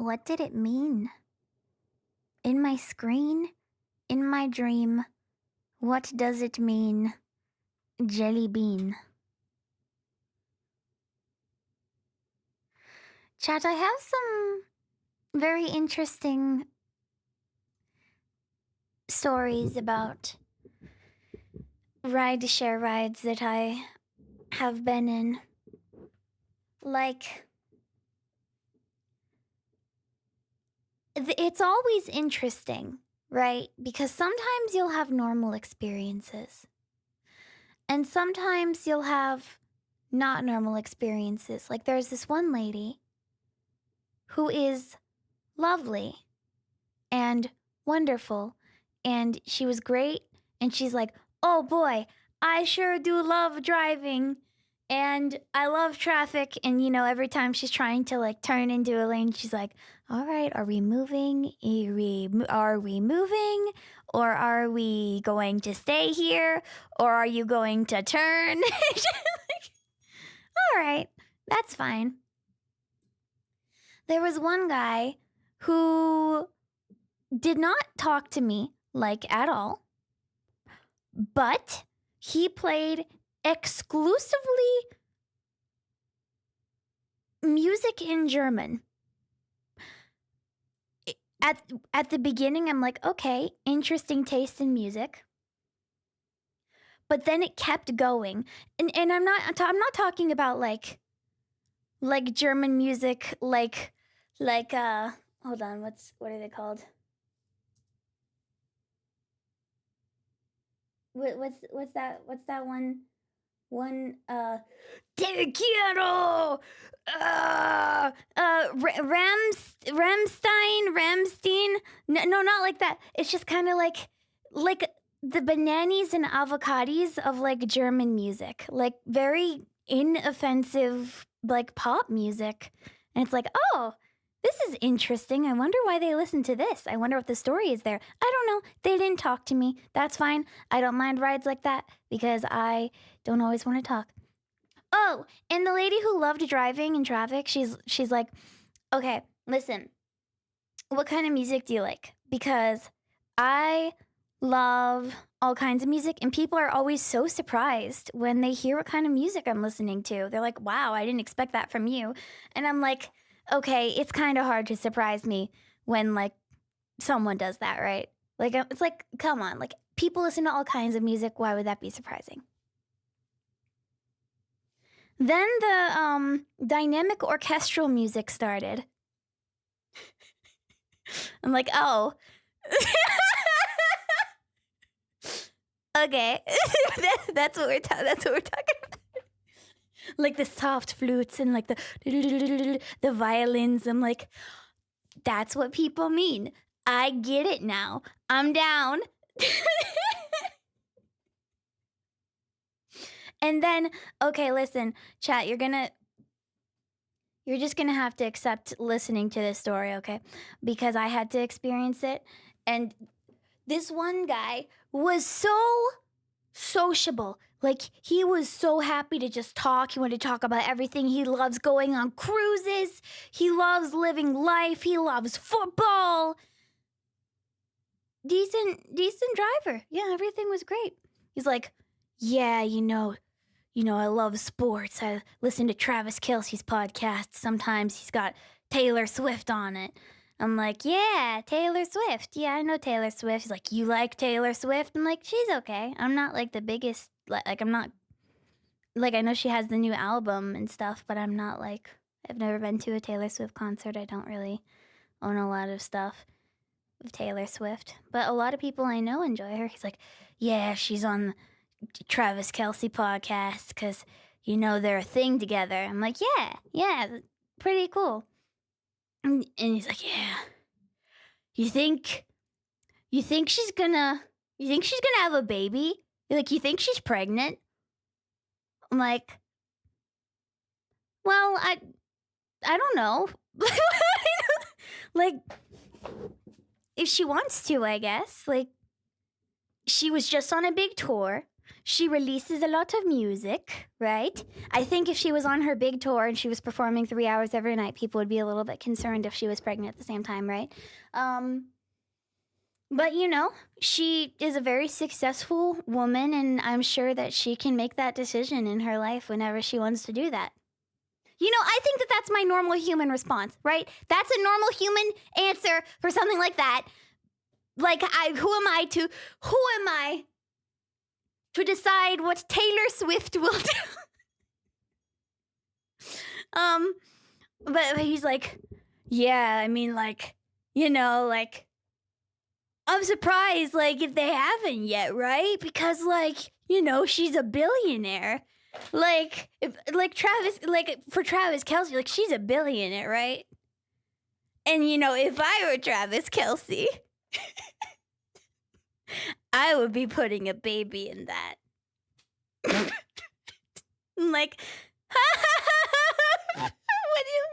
What did it mean? In my screen? In my dream? What does it mean? Jelly bean. Chat, I have some very interesting stories about ride-share rides that I have been in. Like, it's always interesting, right? Because sometimes you'll have normal experiences. And sometimes you'll have not normal experiences. Like, there's this one lady who is lovely and wonderful, and she was great, and she's like, oh boy, I sure do love driving, and I love traffic. And every time she's trying to like turn into a lane, she's like, all right, are we moving? Are we moving? Or are we going to stay here? Or are you going to turn? All right, that's fine. There was one guy who did not talk to me like at all, but he played exclusively music in German. At the beginning, I'm like, okay, interesting taste in music. But then it kept going, and I'm not talking about like German music, like hold on, what are they called? What's that one Te quiero Ramstein. No, not like that. It's just kind of like the bananas and avocados of like German music, like very inoffensive like pop music. And it's like, oh, this is interesting. I wonder why they listen to this. I wonder what the story is there. I don't know. They didn't talk to me. That's fine. I don't mind rides like that because I don't always want to talk. Oh, and the lady who loved driving in traffic, she's like, okay, listen, what kind of music do you like? Because I love all kinds of music, and people are always so surprised when they hear what kind of music I'm listening to. They're like, wow, I didn't expect that from you. And I'm like, okay, it's kind of hard to surprise me when like someone does that, right? Like, it's like, come on, like people listen to all kinds of music. Why would that be surprising? Then the dynamic orchestral music started. I'm like, oh. Okay. that's what we're talking about. Like the soft flutes and like the violins. I'm like, that's what people mean. I get it now. I'm down. And then, okay, listen, chat, you're just gonna have to accept listening to this story, okay? Because I had to experience it. And this one guy was so sociable. Like, he was so happy to just talk. He wanted to talk about everything. He loves going on cruises. He loves living life. He loves football. Decent driver. Yeah, everything was great. He's like, yeah, I love sports. I listen to Travis Kelce's podcast. Sometimes he's got Taylor Swift on it. I'm like, yeah, Taylor Swift. Yeah, I know Taylor Swift. He's like, you like Taylor Swift? I'm like, she's okay. I'm not like the biggest, like I'm not, like I know she has the new album and stuff, but I'm not like, I've never been to a Taylor Swift concert. I don't really own a lot of stuff of Taylor Swift. But a lot of people I know enjoy her. He's like, yeah, she's on Travis Kelce podcast because they're a thing together. I'm like, yeah, pretty cool. And he's like, yeah, you think she's gonna have a baby? Like, you think she's pregnant? I'm like, well, I don't know. Like, if she wants to, I guess. Like, she was just on a big tour. She releases a lot of music, right? I think if she was on her big tour and she was performing 3 hours every night, people would be a little bit concerned if she was pregnant at the same time, right? But she is a very successful woman, and I'm sure that she can make that decision in her life whenever she wants to do that. I think that that's my normal human response, right? That's a normal human answer for something like that. Like, who am I to decide what Taylor Swift will do? But he's like, yeah, I mean, like, I'm surprised, like, if they haven't yet, right? Because, like, she's a billionaire. Like, for Travis Kelce, like, she's a billionaire, right? And, if I were Travis Kelce, I would be putting a baby in that. I'm like, what do you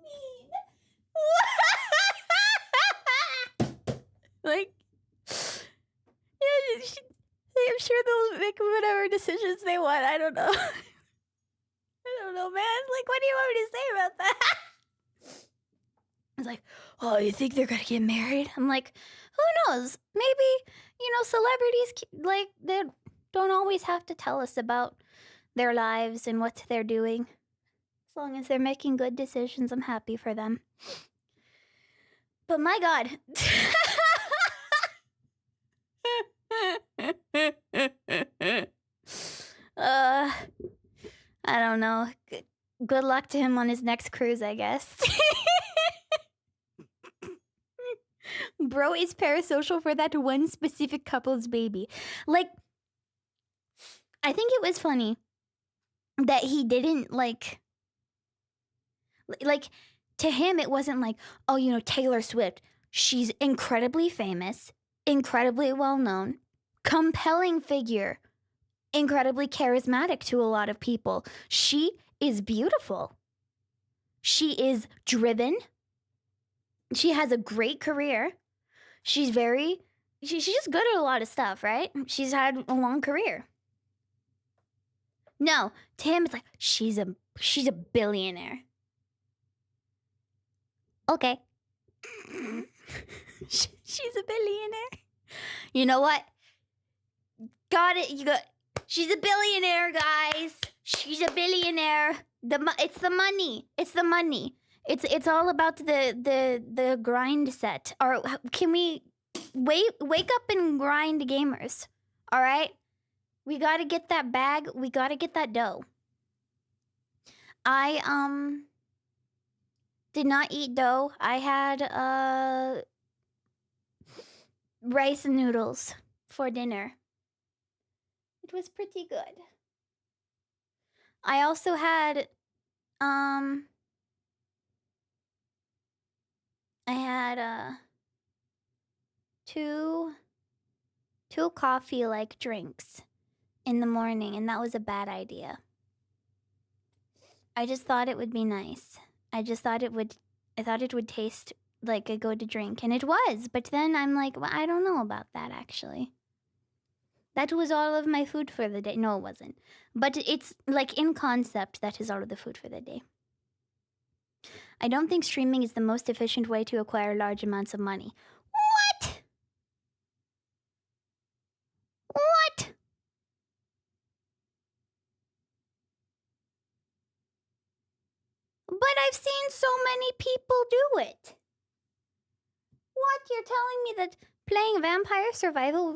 mean? Like, yeah, I'm sure they'll make whatever decisions they want. I don't know. I don't know, man. Like, what do you want me to say about that? It's like, oh, you think they're gonna get married? I'm like, who knows? Maybe, celebrities, like, they don't always have to tell us about their lives and what they're doing. As long as they're making good decisions, I'm happy for them. But my God. I don't know. Good luck to him on his next cruise, I guess. Bro is parasocial for that one specific couple's baby. Like, I think it was funny that he didn't, like, to him, it wasn't like, oh, Taylor Swift, she's incredibly famous, incredibly well-known, compelling figure, incredibly charismatic to a lot of people. She is beautiful. She is driven. She has a great career. She's just good at a lot of stuff, right? She's had a long career. No, to him, it's like, she's a billionaire. Okay. She's a billionaire. You know what? Got it. She's a billionaire, guys. She's a billionaire. It's the money. It's the money. It's all about the grind set. Or can we wake up and grind, gamers? All right? We got to get that bag. We got to get that dough. I did not eat dough. I had rice and noodles for dinner. It was pretty good. I also had two coffee-like drinks in the morning, and that was a bad idea. I just thought it would be nice. I thought it would taste like a good drink, and it was. But then I'm like, well, I don't know about that, actually. That was all of my food for the day. No, it wasn't. But it's, like, in concept, that is all of the food for the day. I don't think streaming is the most efficient way to acquire large amounts of money. What? What? But I've seen so many people do it. What? You're telling me that playing Vampire Survival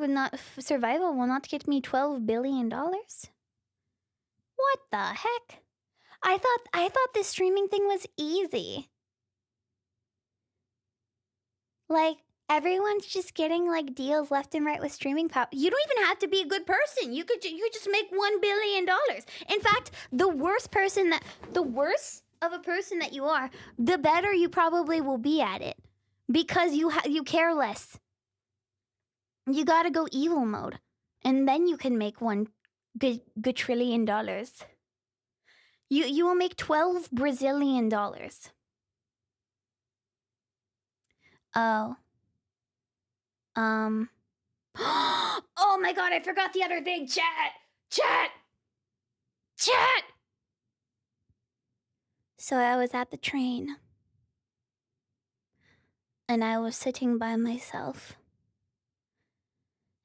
will not get me $12 billion? What the heck? I thought this streaming thing was easy. Like, everyone's just getting, like, deals left and right with streaming power. You don't even have to be a good person. You could just make $1 billion. In fact, the worse of a person that you are, the better you probably will be at it, because you care less. You gotta go evil mode, and then you can make $1 trillion. You will make $12 Brazilian. Oh. Oh Oh my god, I forgot the other thing. Chat, chat. So I was at the train and I was sitting by myself,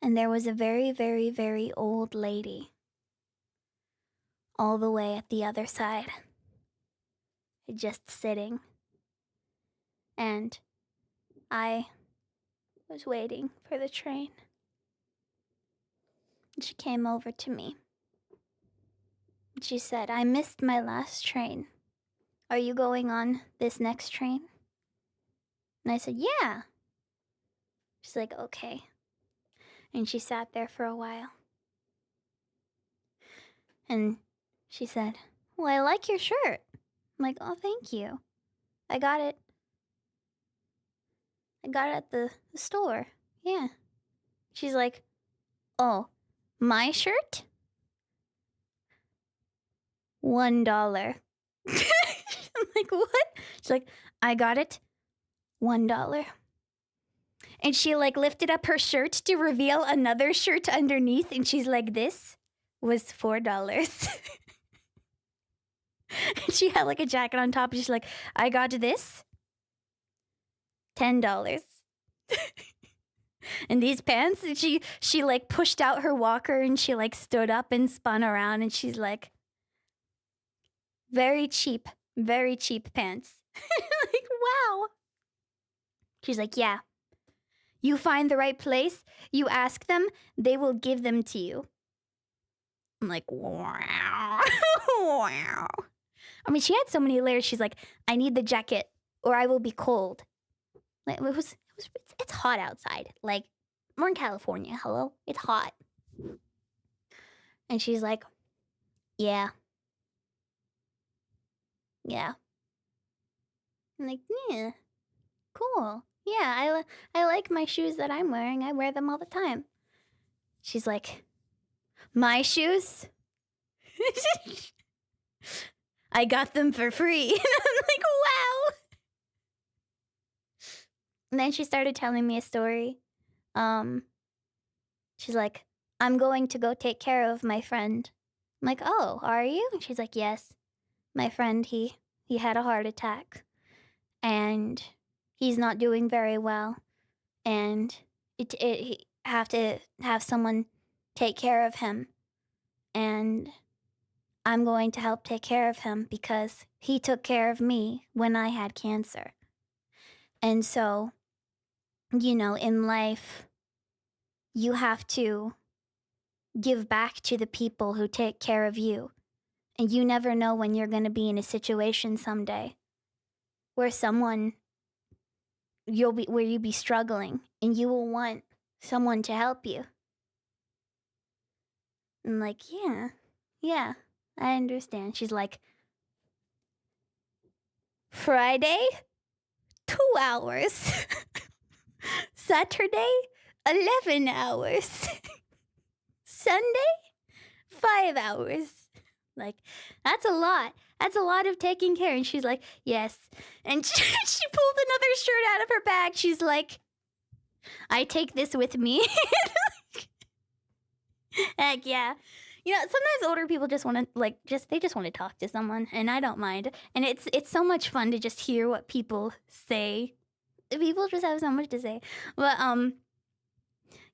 and there was a very, very, very old lady all the way at the other side, just sitting. And I was waiting for the train. And she came over to me. She said, I missed my last train. Are you going on this next train? And I said, yeah. She's like, okay. And she sat there for a while. And she said, well, I like your shirt. I'm like, oh, thank you. I got it. I got it at the store. Yeah. She's like, oh, my shirt? $1. I'm like, what? She's like, I got it. $1. And she like lifted up her shirt to reveal another shirt underneath, and she's like, this was $4. And she had like a jacket on top, and she's like, I got this. $10. And these pants, and she like pushed out her walker and she like stood up and spun around, and she's like, very cheap pants. Like, wow. She's like, yeah. You find the right place, you ask them, they will give them to you. I'm like, wow. Wow. I mean, she had so many layers. She's like, I need the jacket or I will be cold. Like, it's hot outside. Like, we're in California. Hello? It's hot. And she's like, yeah. Yeah. I'm like, yeah. Cool. Yeah, I like my shoes that I'm wearing. I wear them all the time. She's like, my shoes? I got them for free. And I'm like, wow. And then she started telling me a story. She's like, I'm going to go take care of my friend. I'm like, oh, are you? And she's like, yes. My friend, he had a heart attack. And he's not doing very well. And he have to have someone take care of him. And I'm going to help take care of him because he took care of me when I had cancer. And so, you know, in life, you have to give back to the people who take care of you. And you never know when you're going to be in a situation someday where where you be struggling and you will want someone to help you. I'm like, yeah, I understand. She's like, Friday, 2 hours. Saturday, 11 hours. Sunday, 5 hours. Like, that's a lot. That's a lot of taking care. And she's like, yes. And she pulled another shirt out of her bag. She's like, I take this with me. Heck yeah. You know, sometimes older people just want to they just want to talk to someone, and I don't mind. And it's so much fun to just hear what people say. People just have so much to say. But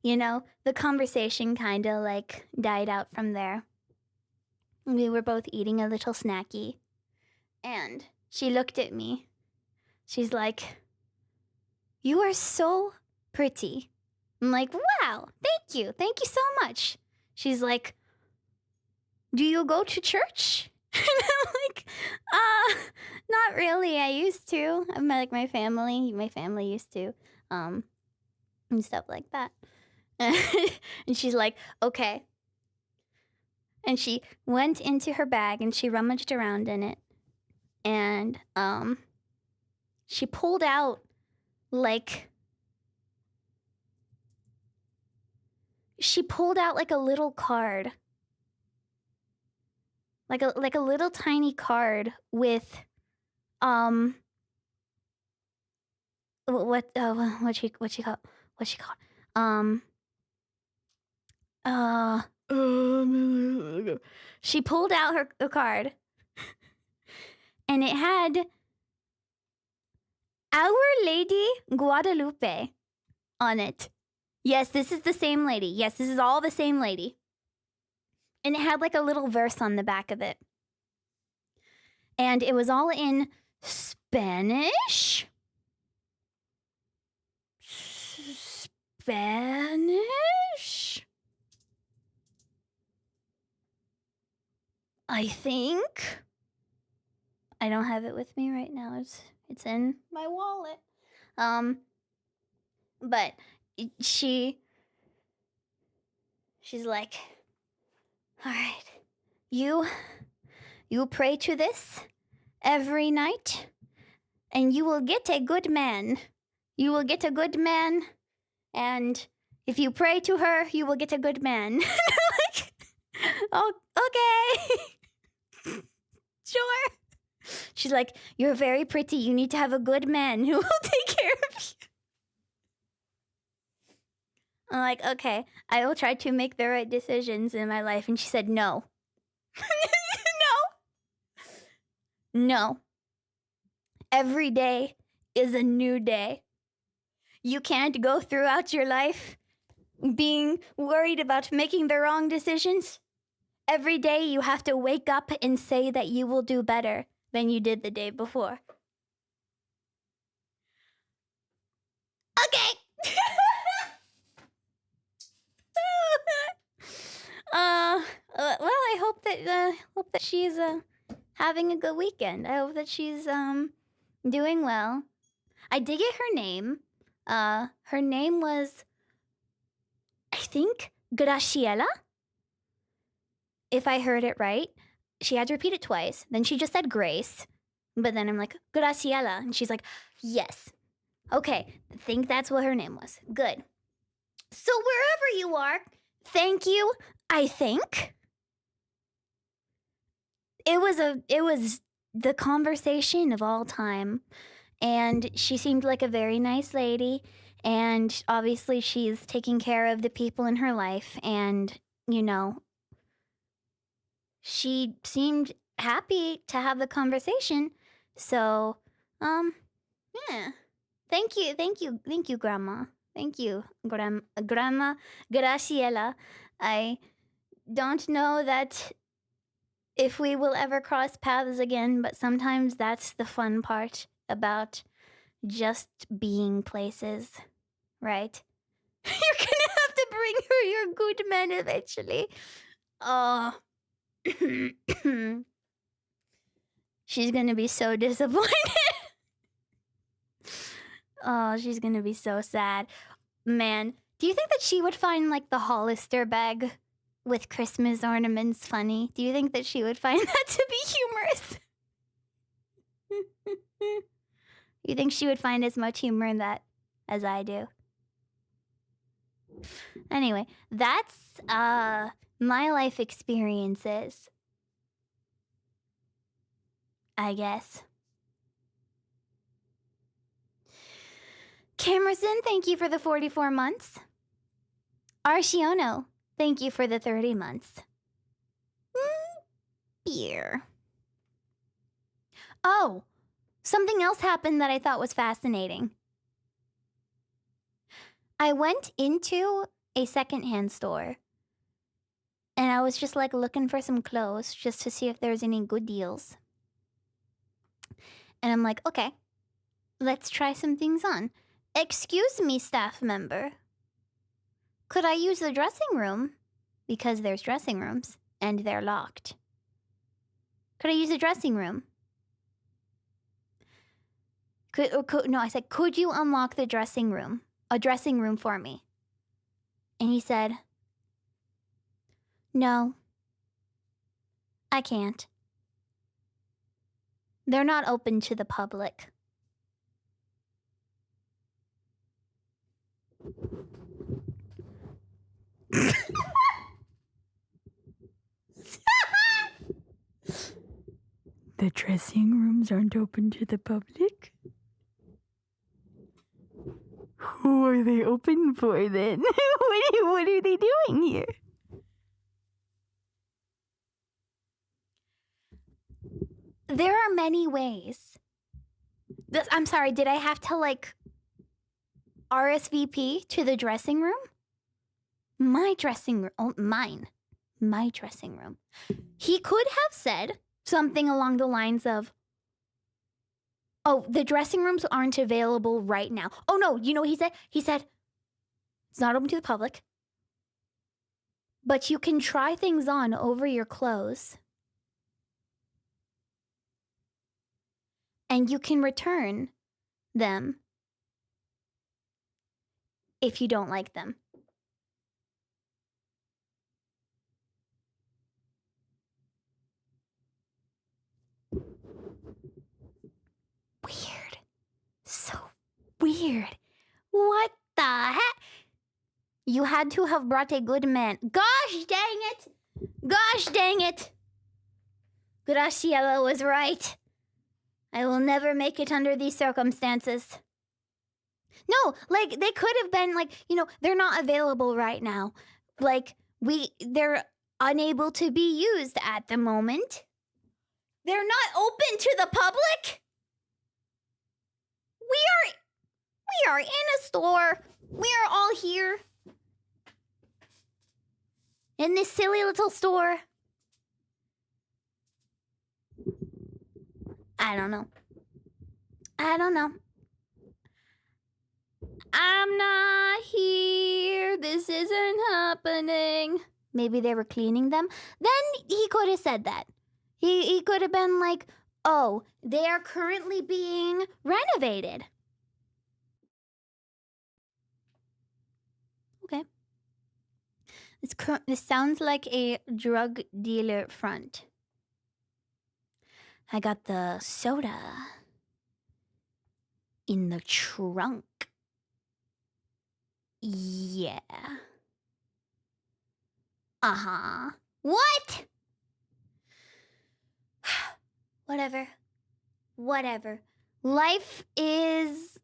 you know, the conversation kind of like died out from there. We were both eating a little snacky, and she looked at me. She's like, you are so pretty. I'm like, wow, thank you. Thank you so much. She's like, do you go to church? And I'm like, not really. I used to. I'm like my family used to, and stuff like that. And she's like, okay. And she went into her bag and she rummaged around in it. And she pulled out like a little card. Like a little tiny card with what she called Uh, she pulled out her card, and it had Our Lady Guadalupe on it. Yes, this is the same lady. Yes, this is all the same lady. And it had like a little verse on the back of it. And it was all in Spanish. Spanish? I think. I don't have it with me right now. It's in my wallet. But she's like, all right, you pray to this every night, and you will get a good man. You will get a good man, and if you pray to her, you will get a good man. Like, oh, okay. Sure. She's like, you're very pretty. You need to have a good man who will take care of you. I'm like, okay, I will try to make the right decisions in my life. And she said, no. No. Every day is a new day. You can't go throughout your life being worried about making the wrong decisions. Every day you have to wake up and say that you will do better than you did the day before. Okay. Well, I hope that she's having a good weekend. I hope that she's doing well. I did get her name. Her name was, I think, Graciela. If I heard it right. She had to repeat it twice. Then she just said Grace. But then I'm like, Graciela. And she's like, yes. Okay, I think that's what her name was. Good. So wherever you are, thank you, I think. It was the conversation of all time. And she seemed like a very nice lady. And obviously she's taking care of the people in her life. And, you know, she seemed happy to have the conversation. So, yeah. Thank you, Grandma. Thank you, Grandma Graciela. I don't know that if we will ever cross paths again, but sometimes that's the fun part about just being places, right? You're gonna have to bring her your good man eventually. Oh. She's gonna be so disappointed. Oh, she's gonna be so sad. Man, do you think that she would find like the Hollister bag with Christmas ornaments funny? Do you think that she would find that to be humorous? You think she would find as much humor in that as I do? Anyway, that's my life experiences, I guess. Camerson, thank you for the 44 months. Arciono, thank you for the 30 months. Beer. Oh, something else happened that I thought was fascinating. I went into a secondhand store and I was just like looking for some clothes just to see if there's any good deals. And I'm like, okay, let's try some things on. Excuse me, staff member. Could I use the dressing room? Because there's dressing rooms and they're locked. Could I use the dressing room? No, I said, could you unlock the dressing room? A dressing room for me. And he said, no, I can't. They're not open to the public. The dressing rooms aren't open to the public? Who are they open for then? What are they doing here? There are many ways. I'm sorry, did I have to like RSVP to the dressing room? My dressing room. Oh, mine. My dressing room. He could have said something along the lines of, oh, the dressing rooms aren't available right now. Oh, no, you know what he said? He said, it's not open to the public, but you can try things on over your clothes. And you can return them if you don't like them. Weird. So weird. What the heck? You had to have brought a good man. Gosh dang it! Gosh dang it! Graciela was right. I will never make it under these circumstances. No, like, they could have been, like, you know, they're not available right now. Like, they're unable to be used at the moment. They're not open to the public? We are in a store. We are all here. In this silly little store. I don't know. I'm not here. This isn't happening. Maybe they were cleaning them. Then he could have said that. He could have been like, oh, they are currently being renovated. Okay. This sounds like a drug dealer front. I got the soda in the trunk. Yeah. Uh-huh. What? Whatever. Life is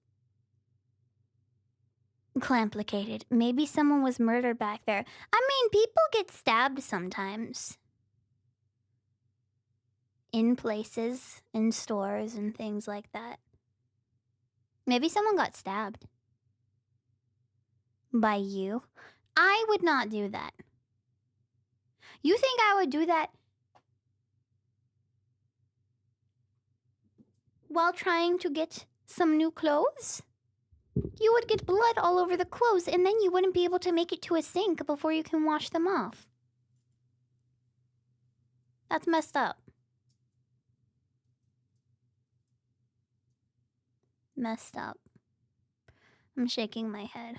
complicated. Maybe someone was murdered back there. I mean, people get stabbed sometimes. In places, in stores, and things like that. Maybe someone got stabbed. By you. I would not do that. You think I would do that while trying to get some new clothes? You would get blood all over the clothes, and then you wouldn't be able to make it to a sink before you can wash them off. That's messed up. Messed up. I'm shaking my head.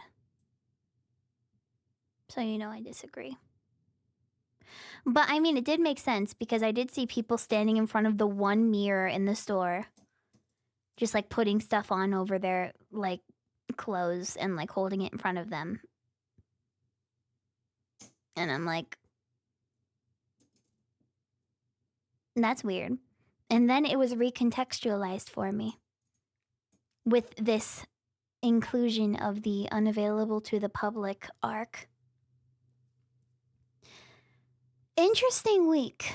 So you know I disagree. But I mean, it did make sense because I did see people standing in front of the one mirror in the store. Just like putting stuff on over their like clothes and like holding it in front of them. And I'm like, that's weird. And then it was recontextualized for me with this inclusion of the unavailable to the public arc. Interesting week.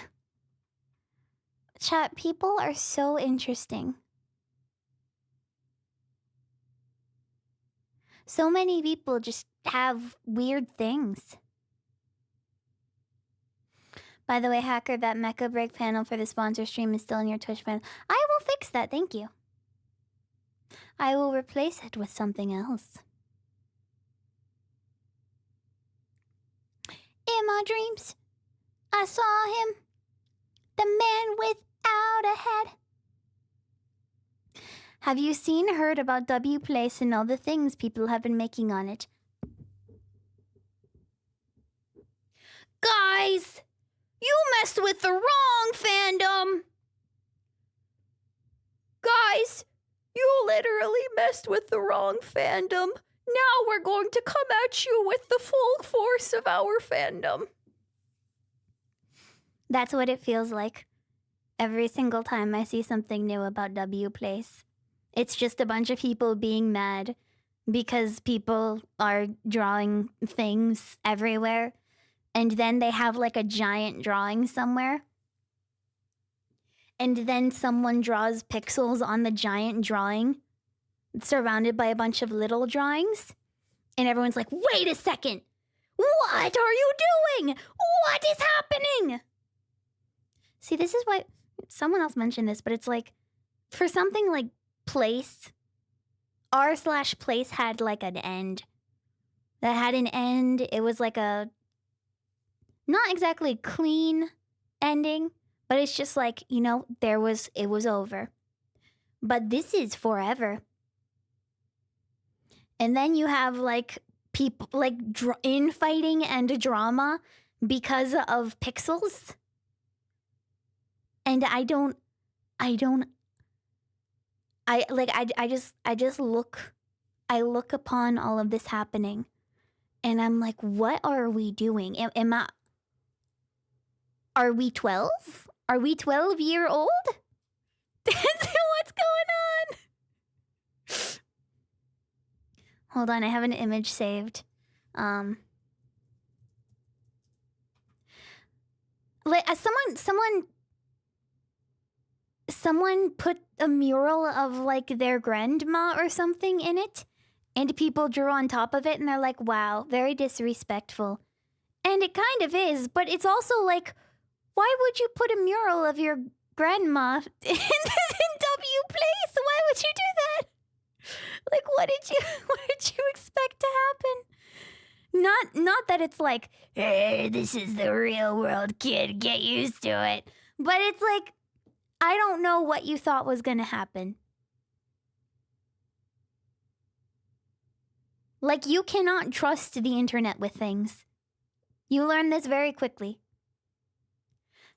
Chat, people are so interesting. So many people just have weird things. By the way, Hacker, that Mecha Break panel for the sponsor stream is still in your Twitch panel. I will fix that, thank you. I will replace it with something else. In my dreams, I saw him, the man without a head. Have you heard about W Place and all the things people have been making on it? Guys, you messed with the wrong fandom. Guys, you literally messed with the wrong fandom. Now we're going to come at you with the full force of our fandom. That's what it feels like every single time I see something new about W Place. It's just a bunch of people being mad because people are drawing things everywhere. And then they have like a giant drawing somewhere. and then someone draws pixels on the giant drawing surrounded by a bunch of little drawings, and everyone's like, wait a second, what are you doing? What is happening? See, this is why someone else mentioned this, but it's like, for something like place, r/place had like an end. That had an end. It was like a not exactly clean ending, but it's just like, you know, it was over. But this is forever. And then you have like people like infighting and drama because of pixels. And I look upon all of this happening, and I'm like, what are we doing? Are we 12? Are we 12-year-old? What's going on? Hold on, I have an image saved. Someone put a mural of like their grandma or something in it, and people drew on top of it, and they're like, wow, very disrespectful. And it kind of is, but it's also like, why would you put a mural of your grandma in W Place? Why would you do that? Like, what did you expect to happen? Not that it's like, hey, this is the real world, kid, get used to it. But it's like, I don't know what you thought was gonna happen. Like, you cannot trust the internet with things. You learn this very quickly.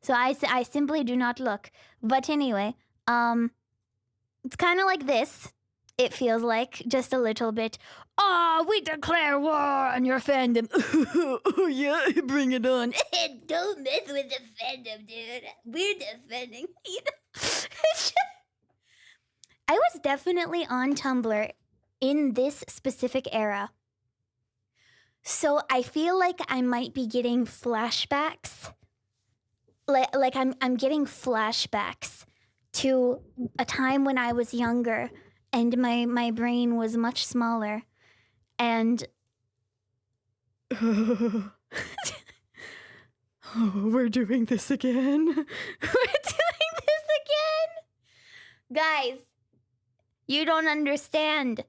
So I simply do not look. But anyway, it's kind of like this. It feels like, just a little bit. Oh, we declare war on your fandom. Oh yeah, bring it on. Don't mess with the fandom, dude. We're defending. You know? I was definitely on Tumblr in this specific era. So I feel like I might be getting flashbacks. Like I'm getting flashbacks to a time when I was younger and my brain was much smaller. And we're doing this again. We're doing this again. Guys, you don't understand.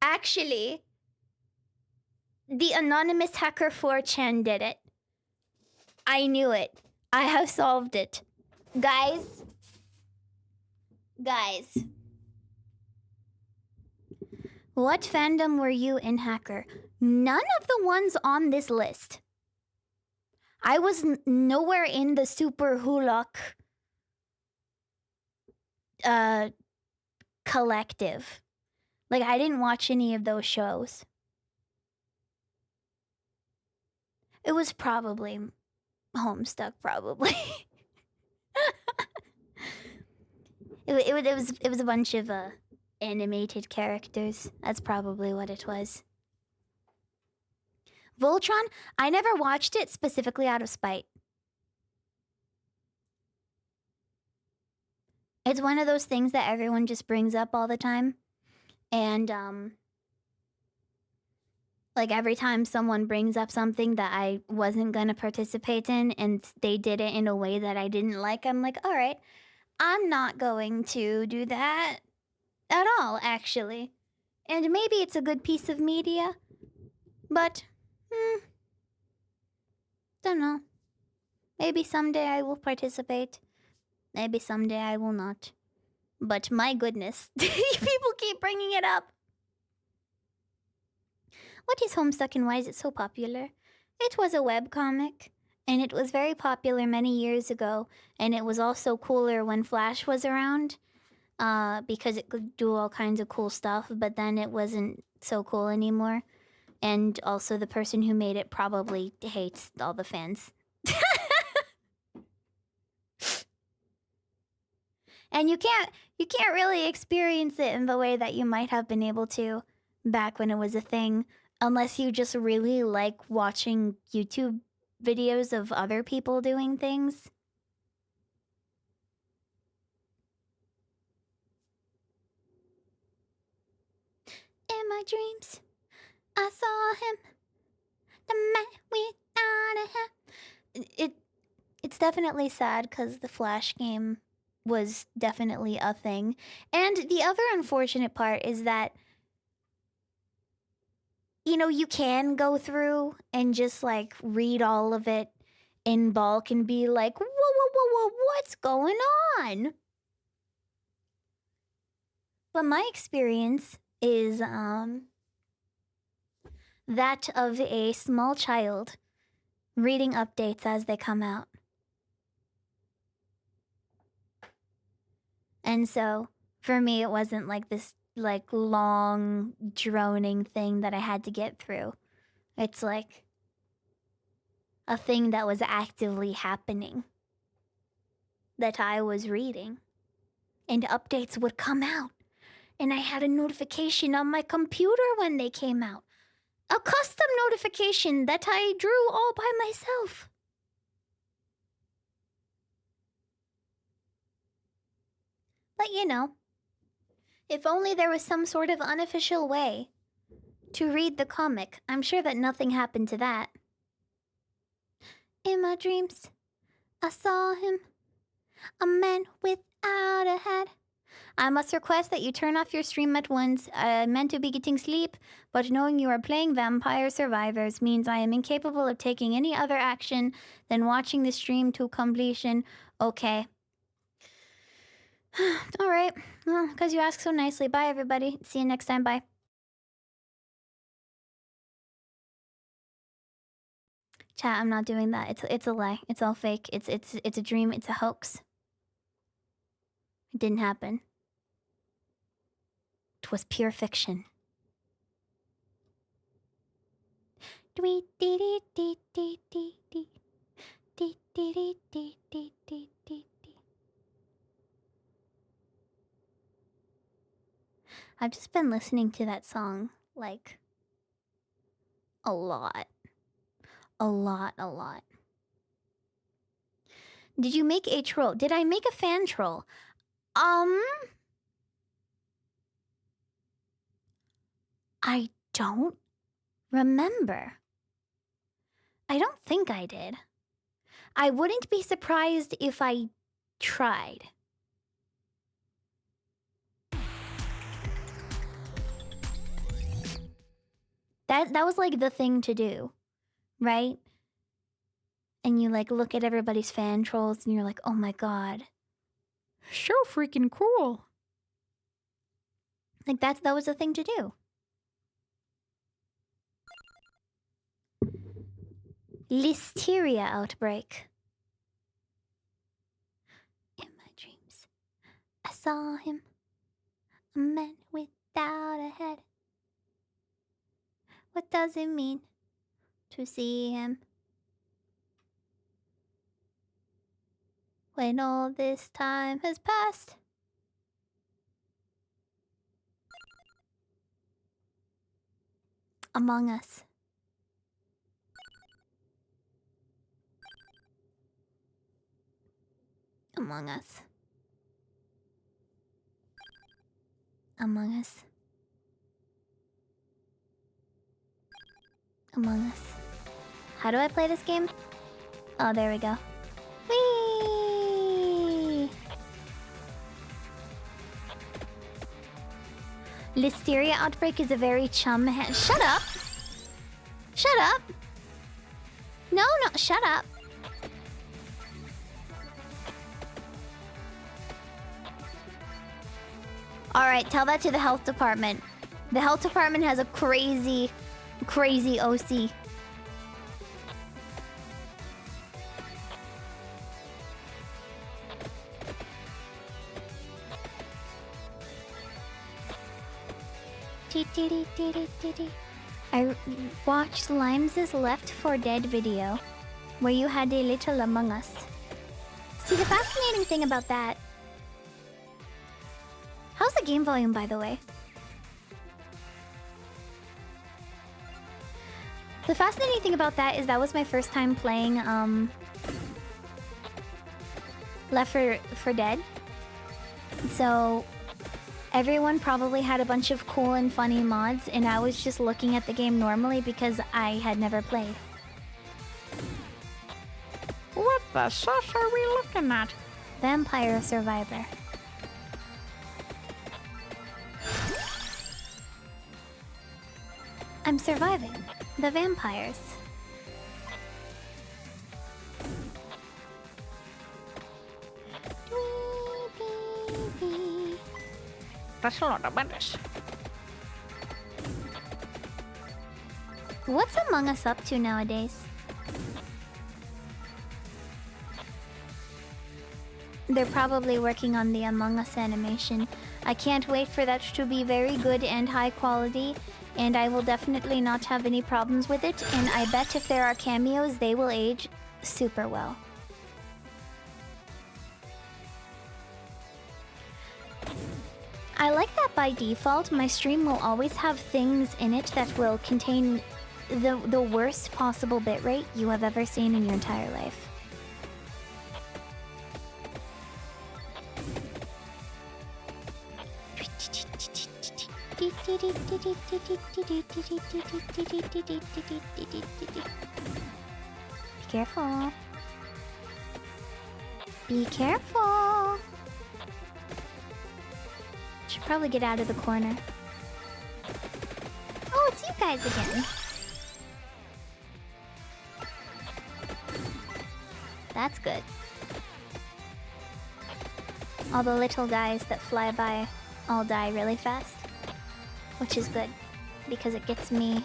Actually, the anonymous hacker 4chan did it. I knew it. I have solved it. Guys. What fandom were you in Hacker? None of the ones on this list. I was nowhere in the Super Hulk collective. Like, I didn't watch any of those shows. It was probably Homestuck, probably. It was a bunch of animated characters. That's probably what it was. Voltron, I never watched it specifically out of spite. It's one of those things that everyone just brings up all the time. And like every time someone brings up something that I wasn't going to participate in and they did it in a way that I didn't like, I'm like, all right, I'm not going to do that at all, actually. And maybe it's a good piece of media, but don't know. Maybe someday I will participate. Maybe someday I will not. But my goodness, people keep bringing it up. What is Homestuck and why is it so popular? It was a webcomic, and it was very popular many years ago, and it was also cooler when Flash was around, because it could do all kinds of cool stuff, but then it wasn't so cool anymore. And also the person who made it probably hates all the fans. And you can't really experience it in the way that you might have been able to back when it was a thing, unless you just really like watching YouTube videos of other people doing things. In my dreams, I saw him, the man without a hat. It's definitely sad because the Flash game was definitely a thing. And the other unfortunate part is that, you know, you can go through and just like read all of it in bulk and be like, whoa, whoa, whoa, whoa, what's going on? But my experience is that of a small child reading updates as they come out. And so for me, it wasn't like this like long droning thing that I had to get through. It's like a thing that was actively happening that I was reading. And updates would come out. And I had a notification on my computer when they came out. A custom notification that I drew all by myself. But you know, if only there was some sort of unofficial way to read the comic. I'm sure that nothing happened to that. In my dreams, I saw him, a man without a hat. I must request that you turn off your stream at once. I meant to be getting sleep, but knowing you are playing Vampire Survivors means I am incapable of taking any other action than watching the stream to completion. Okay. Alright. Well, because you asked so nicely. Bye, everybody. See you next time. Bye. Chat, I'm not doing that. It's a lie. It's all fake. It's a dream. It's a hoax. It didn't happen. It was pure fiction. I've just been listening to that song, like, a lot. A lot. Did you make a troll? Did I make a fan troll? I don't remember. I don't think I did. I wouldn't be surprised if I tried. That was like the thing to do, right? And you like look at everybody's fan trolls and you're like, oh my god. So freaking cool. Like that was the thing to do. Listeria outbreak. In my dreams, I saw him, a man without a head. What does it mean to see him? When all this time has passed. Among Us. Among Us. Among Us. Among Us. How do I play this game? Oh, there we go. Whee! Listeria outbreak is a very chum. Shut up! Shut up! No, shut up. Alright, tell that to the health department. The health department has a crazy OC. I watched Limes' Left 4 Dead video, where you had a little Among Us. See, the fascinating thing about that... How's the game volume, by the way? The fascinating thing about that is that was my first time playing, Left 4 Dead. So... everyone probably had a bunch of cool and funny mods, and I was just looking at the game normally because I had never played. What the sus are we looking at? Vampire Survivor. I'm surviving the vampires. That's a lot of buttons. What's Among Us up to nowadays? They're probably working on the Among Us animation. I can't wait for that to be very good and high quality, and I will definitely not have any problems with it, and I bet if there are cameos, they will age super well. I like that by default, my stream will always have things in it that will contain the worst possible bitrate you have ever seen in your entire life. Be careful. Be careful. Should probably get out of the corner. Oh, it's you guys again. That's good. All the little guys that fly by all die really fast. Which is good, because it gets me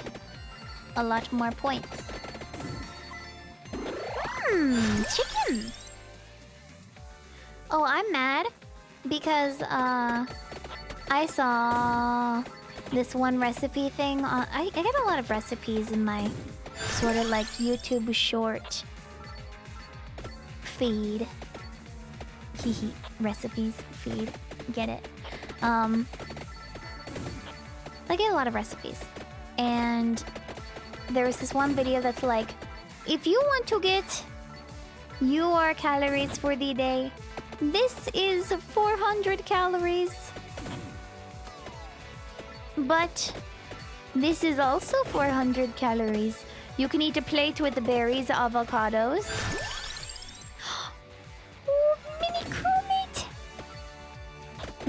a lot more points. Chicken! Oh, I'm mad because, I saw this one recipe thing. I get a lot of recipes in my sort of like YouTube short feed. Hehe, recipes feed. Get it? I get a lot of recipes. And there was this one video that's like, if you want to get your calories for the day, this is 400 calories. But this is also 400 calories. You can eat a plate with the berries, avocados. Oh, mini crewmate!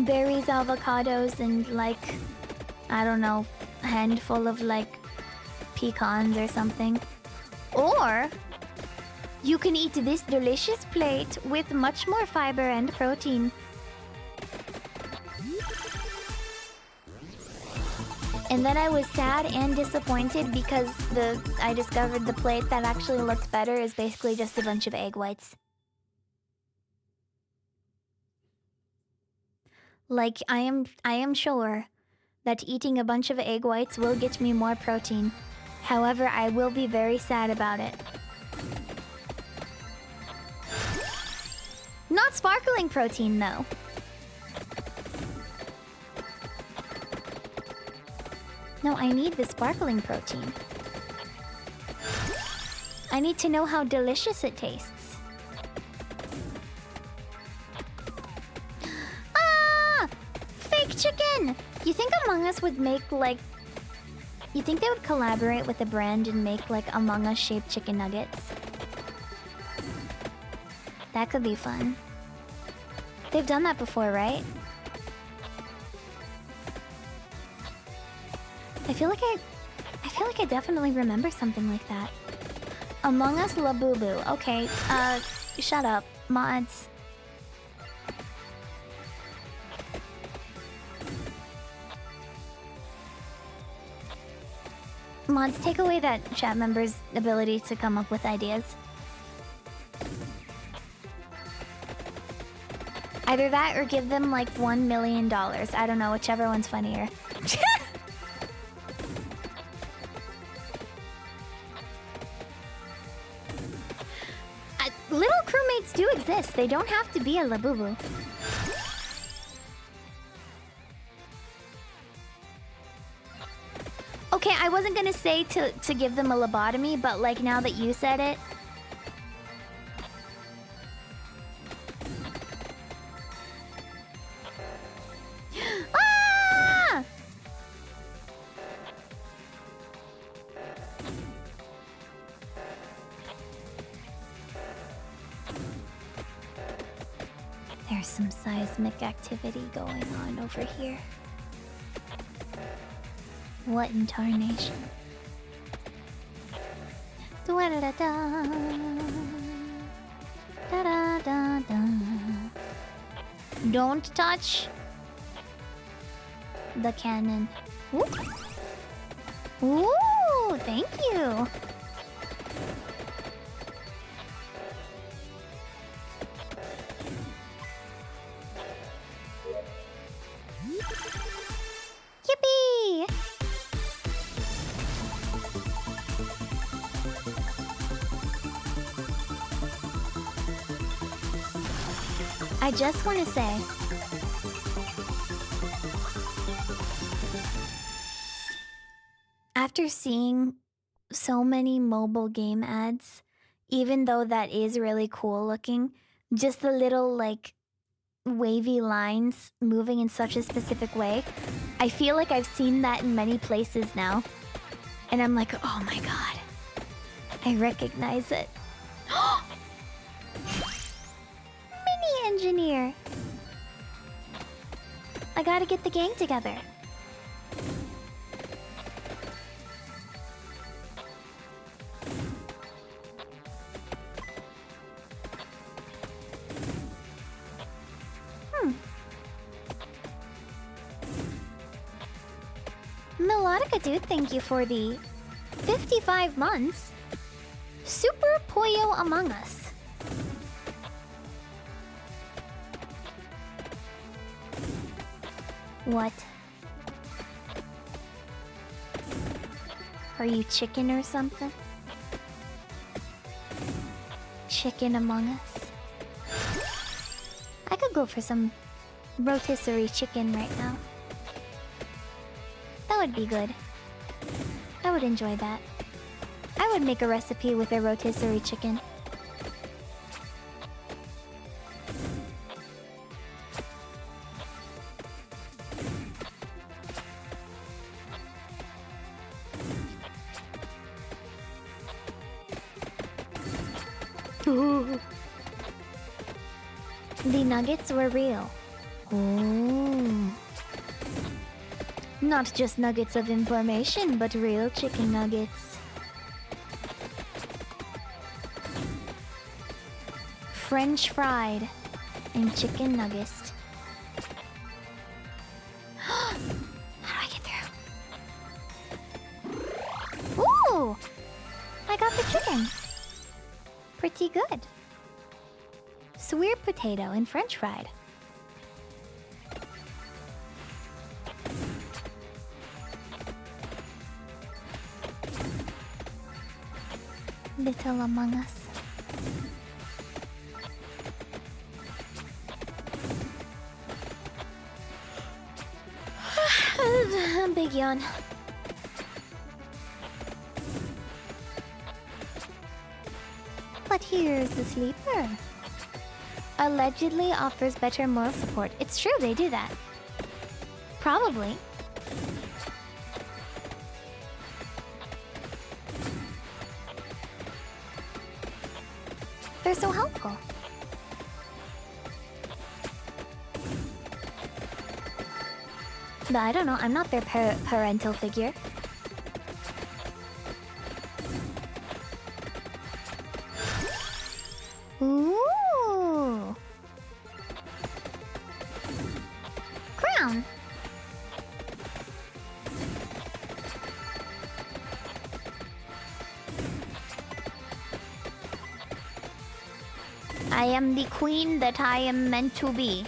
Berries, avocados, and like, I don't know, a handful of like pecans or something. Or you can eat this delicious plate with much more fiber and protein. And then I was sad and disappointed because I discovered the plate that actually looked better is basically just a bunch of egg whites. Like, I am sure that eating a bunch of egg whites will get me more protein. However, I will be very sad about it. Not sparkling protein, though. No, I need the sparkling protein. I need to know how delicious it tastes. Ah! Fake chicken! You think Among Us would make, like... You think they would collaborate with a brand and make, like, Among Us shaped chicken nuggets? That could be fun. They've done that before, right? I feel like I definitely remember something like that. Among Us Labubu. Okay, shut up, mods. Mods, take away that chat member's ability to come up with ideas. Either that or give them like $1 million. I don't know, whichever one's funnier. Little crewmates do exist. They don't have to be a Labubu. Okay, I wasn't gonna say to give them a lobotomy, but like now that you said it. Ah! There's some seismic activity going on over here. What in tarnation? Da-da-da-da. Da-da-da-da. Don't touch the cannon. Ooh. Ooh, thank you. Yippee! I just want to say, after seeing so many mobile game ads, even though that is really cool looking, just the little like wavy lines moving in such a specific way, I feel like I've seen that in many places now. And I'm like, oh my god, I recognize it. Mini engineer. I gotta get the gang together. Melodica dude, thank you for the 55 months. Super Pollo Among Us. What? Are you chicken or something? Chicken Among Us. I could go for some rotisserie chicken right now. That would be good. I would enjoy that. I would make a recipe with a rotisserie chicken. The nuggets were real. Ooh. Not just nuggets of information, but real chicken nuggets. French fried and chicken nuggets. How do I get through? Ooh! I got the chicken. Pretty good. Sweet potato and French fried. Little Among Us. Big yawn. But here's the sleeper. Allegedly offers better moral support. It's true, they do that. Probably. They're so helpful. But I don't know, I'm not their parental figure. Ooh. Crown. I am the queen that I am meant to be.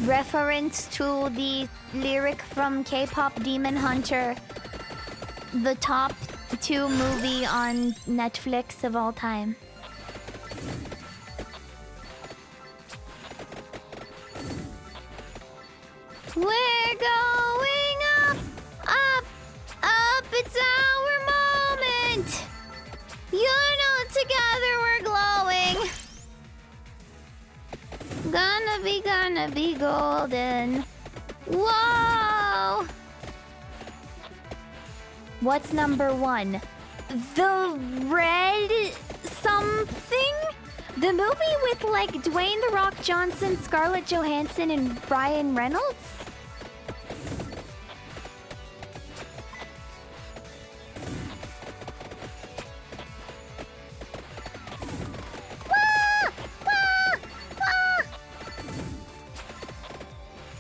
Reference to the lyric from K-pop Demon Hunter, the top 2 movie on Netflix of all time. We're going up, up, up, it's our moment. You know, together we're glowing. Gonna be golden. Whoa! What's number 1? The red something? The movie with like Dwayne The Rock Johnson, Scarlett Johansson, and Ryan Reynolds? Wah! Wah! Wah!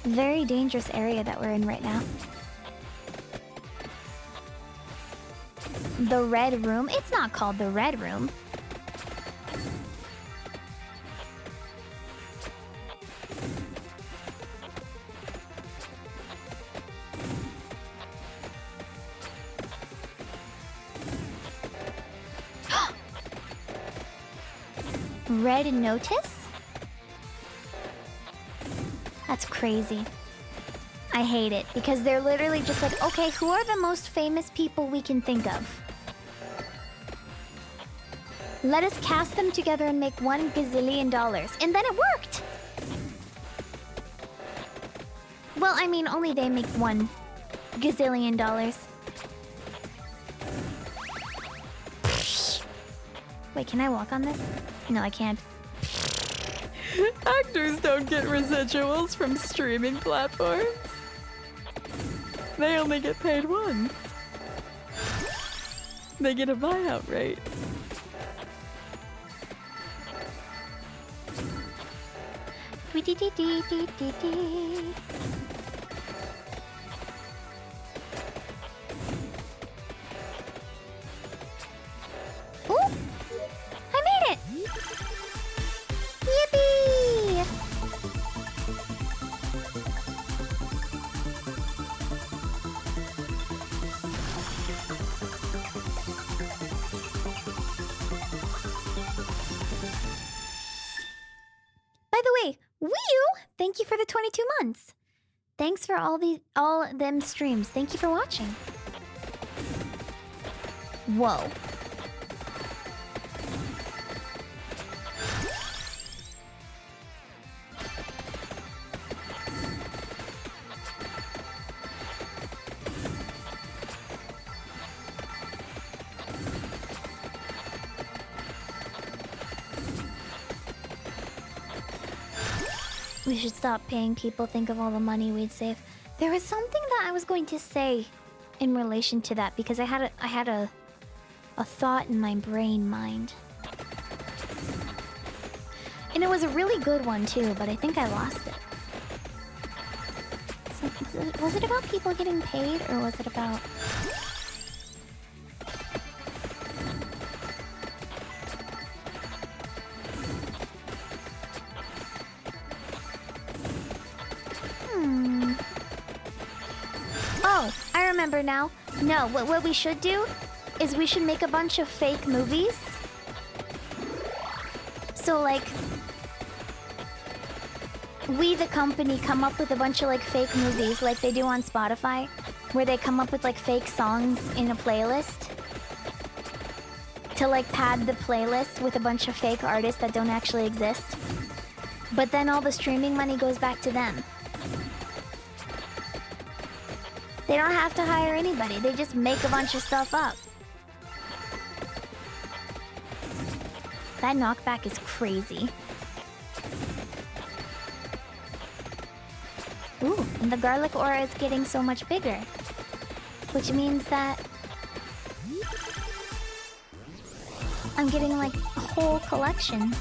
Very dangerous area that we're in right now. The Red Room? It's not called the Red Room. Red Notice? That's crazy. I hate it because they're literally just like, okay, who are the most famous people we can think of? Let us cast them together and make $1 gazillion. And then it worked! Well, I mean, only they make $1 gazillion. Wait, can I walk on this? No, I can't. Actors don't get residuals from streaming platforms. They only get paid once. They get a buyout rate. Ooh! I made it! Yippee! By the way, Wii U, thank you for the 22 months. Thanks for all them streams. Thank you for watching. Whoa. We should stop paying people. Think of all the money we'd save. There was something that I was going to say in relation to that because I had a thought in my brain mind. And it was a really good one too, but I think I lost it. So, was it about people getting paid or was it about... Oh, I remember now. No, what we should do is we should make a bunch of fake movies. So like, we the company come up with a bunch of like fake movies like they do on Spotify, where they come up with like fake songs in a playlist to like pad the playlist with a bunch of fake artists that don't actually exist. But then all the streaming money goes back to them. They don't have to hire anybody. They just make a bunch of stuff up. That knockback is crazy. Ooh, and the garlic aura is getting so much bigger. Which means that I'm getting like whole collections.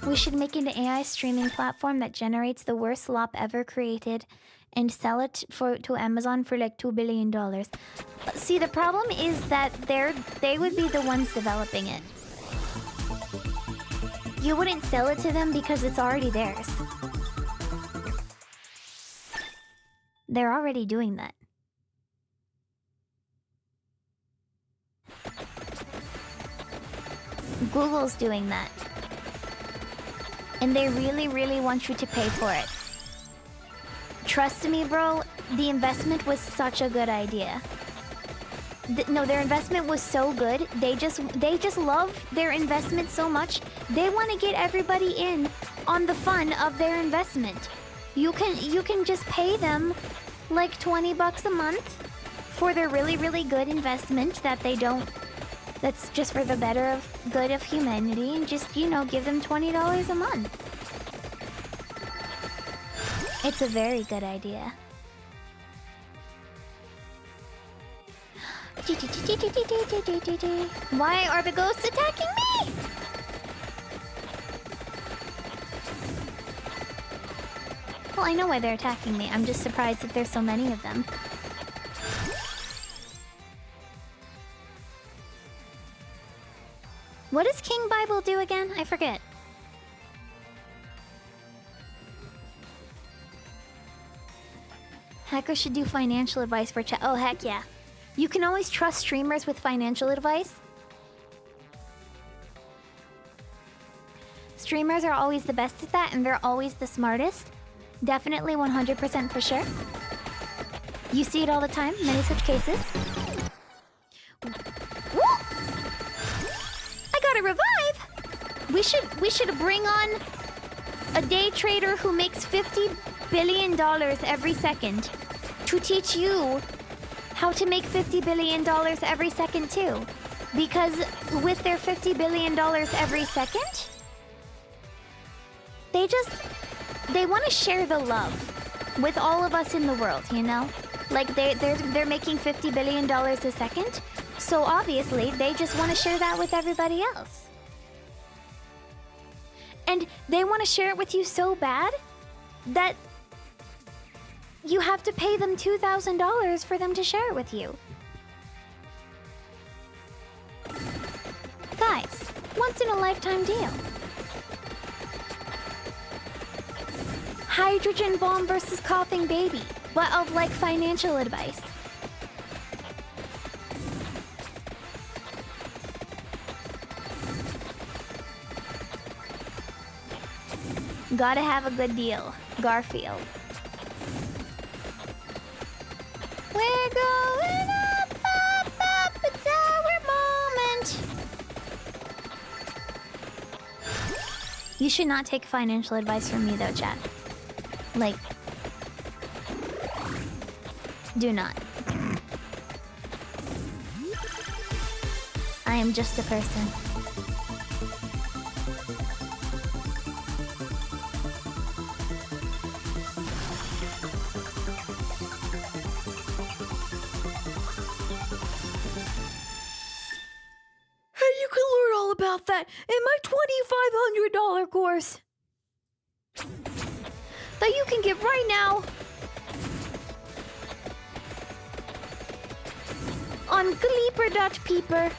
We should make an AI streaming platform that generates the worst slop ever created and sell it to Amazon for like $2 billion. See, the problem is that they would be the ones developing it. You wouldn't sell it to them because it's already theirs. They're already doing that. Google's doing that. And they really, really want you to pay for it. Trust me, bro, the investment was such a good idea. No, their investment was so good. They just love their investment so much. They want to get everybody in on the fun of their investment. You can just pay them like $20 a month for their really, really good investment that That's just for the good of humanity, and just, you know, give them $20 a month. It's a very good idea. Why are the ghosts attacking me? Well, I know why they're attacking me. I'm just surprised that there's so many of them. What does King Bible do again? I forget. Hackers should do financial advice for chat. Oh, heck yeah. You can always trust streamers with financial advice. Streamers are always the best at that, and they're always the smartest. Definitely 100% for sure. You see it all the time, many such cases. Woo! I got a revive! We should bring on a day trader who makes $50 billion every second to teach you how to make $50 billion every second too. Because with their $50 billion every second, they want to share the love with all of us in the world, you know? Like they're making $50 billion a second, so obviously they just want to share that with everybody else. And they want to share it with you so bad that you have to pay them $2,000 for them to share it with you. Guys, once in a lifetime deal. Hydrogen bomb versus coughing baby, but of like financial advice. Gotta have a good deal. Garfield. We're going up, up, up. It's our moment. You should not take financial advice from me though, chat. Like, do not. I am just a person. Hey, you can learn all about that in my $2,500 course that you can get right now On Gleeper.peeper.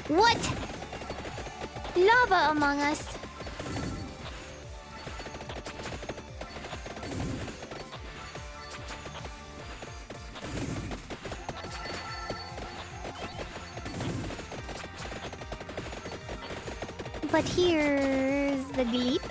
What? Lava Among Us. But here's the Gleeper.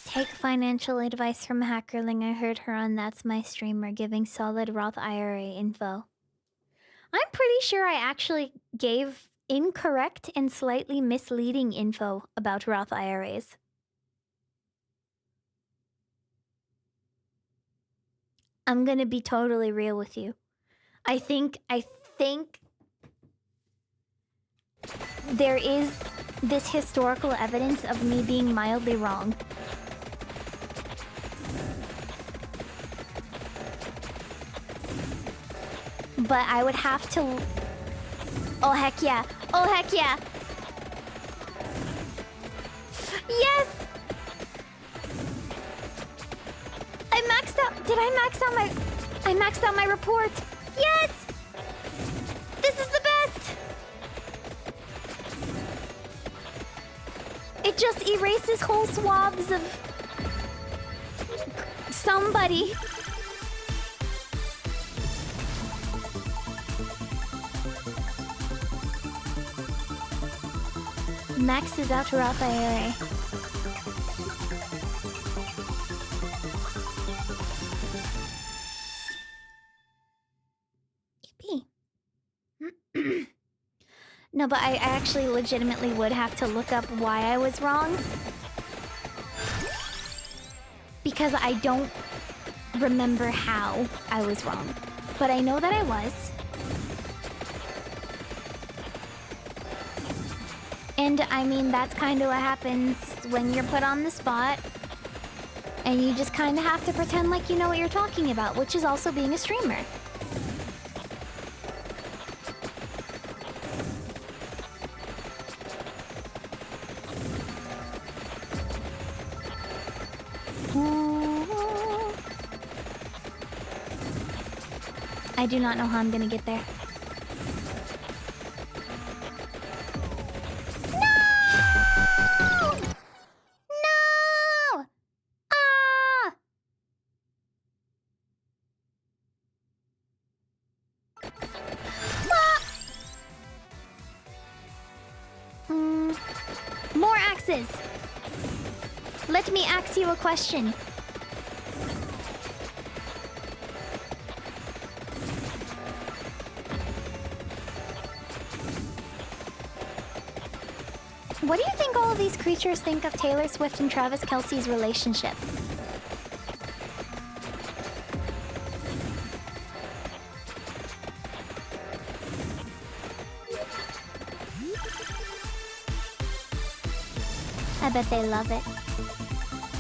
Take financial advice from Hackerling. I heard her on That's My Streamer giving solid Roth IRA info. I'm pretty sure I actually gave incorrect and slightly misleading info about Roth IRAs. I'm gonna be totally real with you. I think there is this historical evidence of me being mildly wrong. But I would have to... Oh, heck yeah. Oh, heck yeah. Yes! I maxed out... Did I max out my... I maxed out my report. Yes! This is the best! It just erases whole swaths of... somebody. Maxes out Roth IRA. Yippee. No, but I actually legitimately would have to look up why I was wrong. because I don't remember how I was wrong. But I know that I was. And I mean, that's kind of what happens when you're put on the spot. And you just kind of have to pretend like you know what you're talking about, which is also being a streamer. I do not know how I'm gonna get there. No! No! Ah! More axes. Let me ask you a question. What do you think all of these creatures think of Taylor Swift and Travis Kelce's relationship? I bet they love it.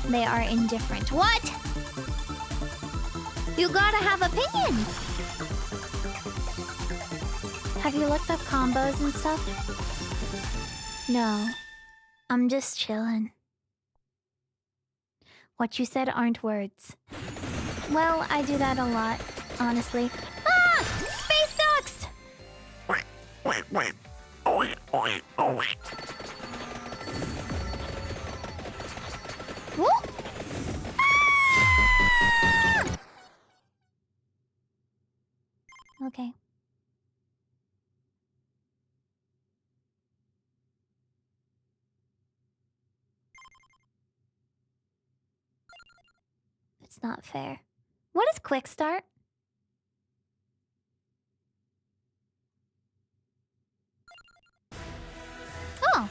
They are indifferent. What? You gotta have opinions! Have you looked up combos and stuff? No. I'm just chillin'. What you said aren't words. Well, I do that a lot, honestly. Ah! Space ducks! Whoop! Ah! Okay. It's not fair. What is quick start? Oh.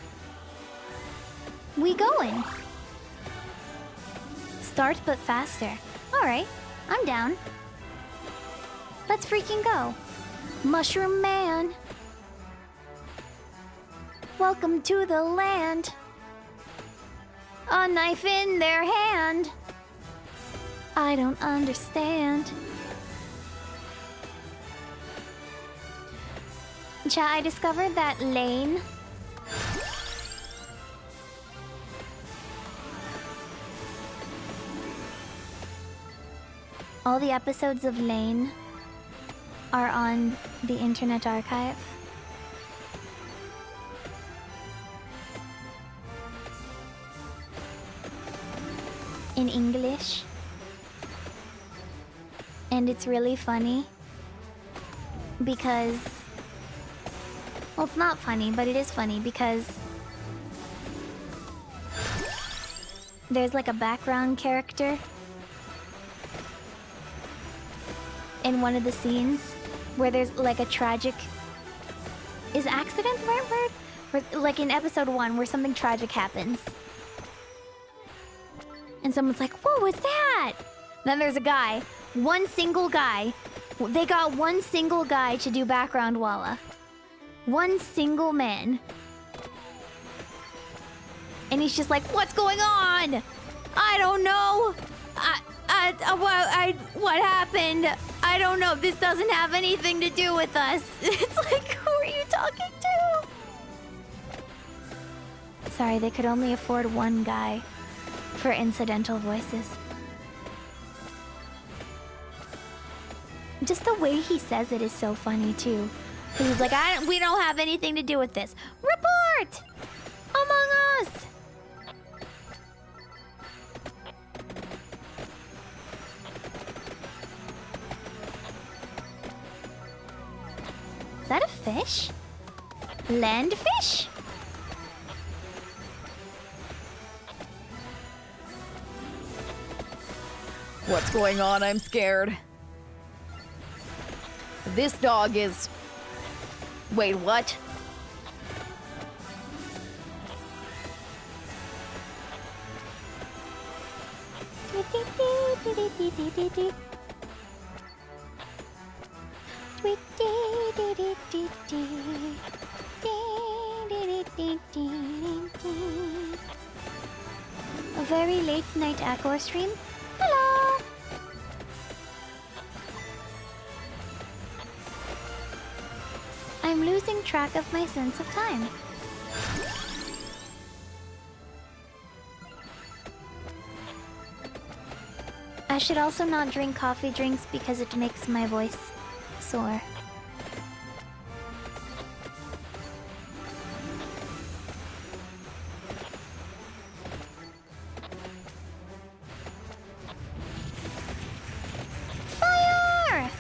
We going. Start but faster. Alright, I'm down. Let's freaking go. Mushroom Man. Welcome to the land. A knife in their hand. I don't understand. Chat, I discovered that Lane all the episodes of Lane are on the Internet Archive. In English. And it's really funny because, well, it's not funny, but it is funny because there's like a background character in one of the scenes where there's like a tragic, is accident the right word? Where, like in episode 1 where something tragic happens. And someone's like, what was that? Then there's a guy. One single guy. They got one single guy to do background Walla. One single man. And he's just like, what's going on? I don't know. What happened? I don't know. This doesn't have anything to do with us. It's like, who are you talking to? Sorry, they could only afford one guy for incidental voices. Just the way he says it is so funny too. He's like, we don't have anything to do with this. Report! Among Us! Is that a fish? Land fish? What's going on? I'm scared. This dog is... Wait, what? A very late night Aqua stream. Hello. I'm losing track of my sense of time. I should also not drink coffee drinks because it makes my voice sore. Fire!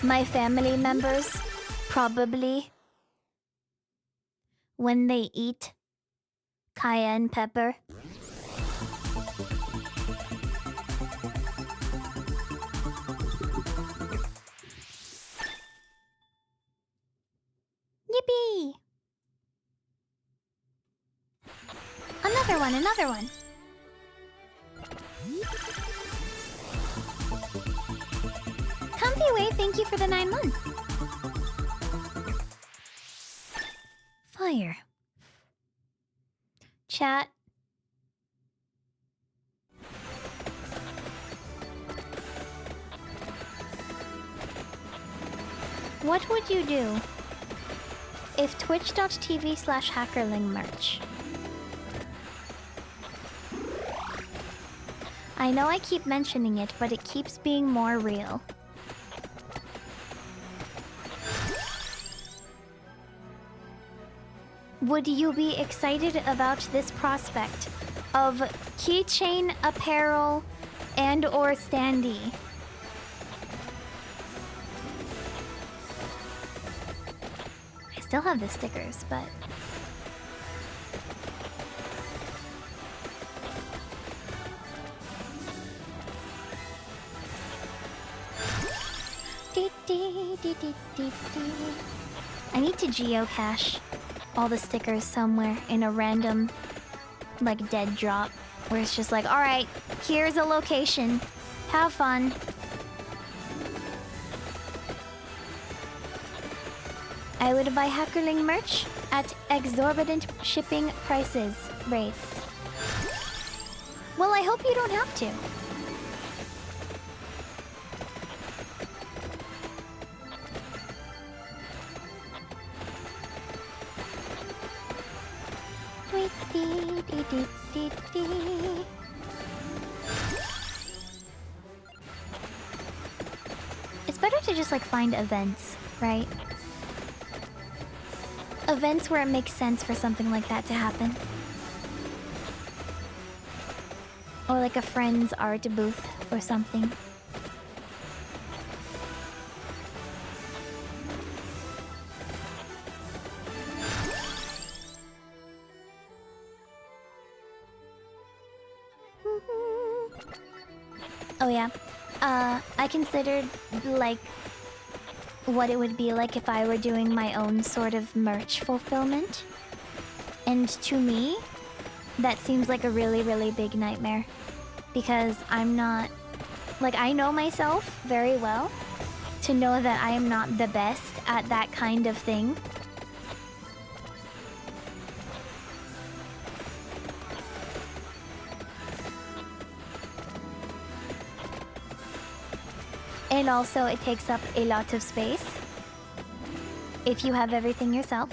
My family members probably, when they eat cayenne pepper, yippee! Another one, another one. Comfy Wave, thank you for the 9 months. Fire. Chat. What would you do if twitch.tv/hackerling merch? I know I keep mentioning it, but it keeps being more real. Would you be excited about this prospect of keychain, apparel, and/or standee? I still have the stickers, but I need to geocache all the stickers somewhere in a random, like, dead drop, where it's just like, alright, here's a location. Have fun. I would buy Hackerling merch at exorbitant shipping rates. Well, I hope you don't have to. It's better to just, like, find events, right? Events where it makes sense for something like that to happen. Or like a friend's art booth or something. Oh yeah, I considered, like, what it would be like if I were doing my own sort of merch fulfillment. And to me, that seems like a really, really big nightmare. Because I'm not... Like, I know myself very well to know that I am not the best at that kind of thing. And also, it takes up a lot of space. If you have everything yourself.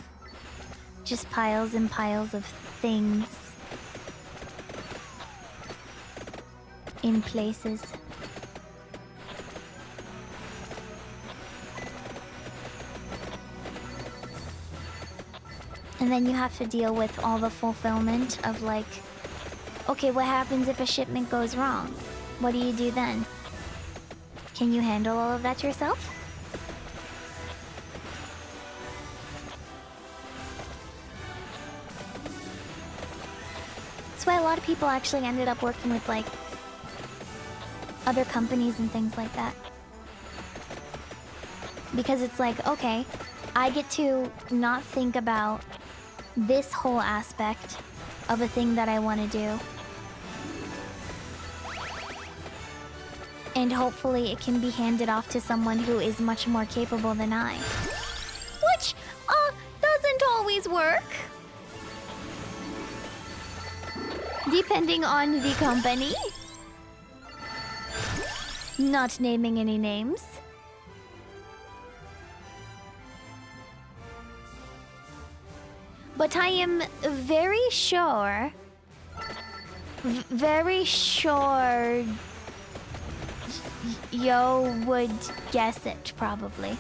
Just piles and piles of things. In places. And then you have to deal with all the fulfillment of, like, okay, what happens if a shipment goes wrong? What do you do then? Can you handle all of that yourself? That's why a lot of people actually ended up working with, like, other companies and things like that. Because it's like, okay, I get to not think about this whole aspect of a thing that I want to do. And hopefully it can be handed off to someone who is much more capable than I. Which, doesn't always work. Depending on the company. Not naming any names. But I am very sure... very sure... Yo would guess it, probably.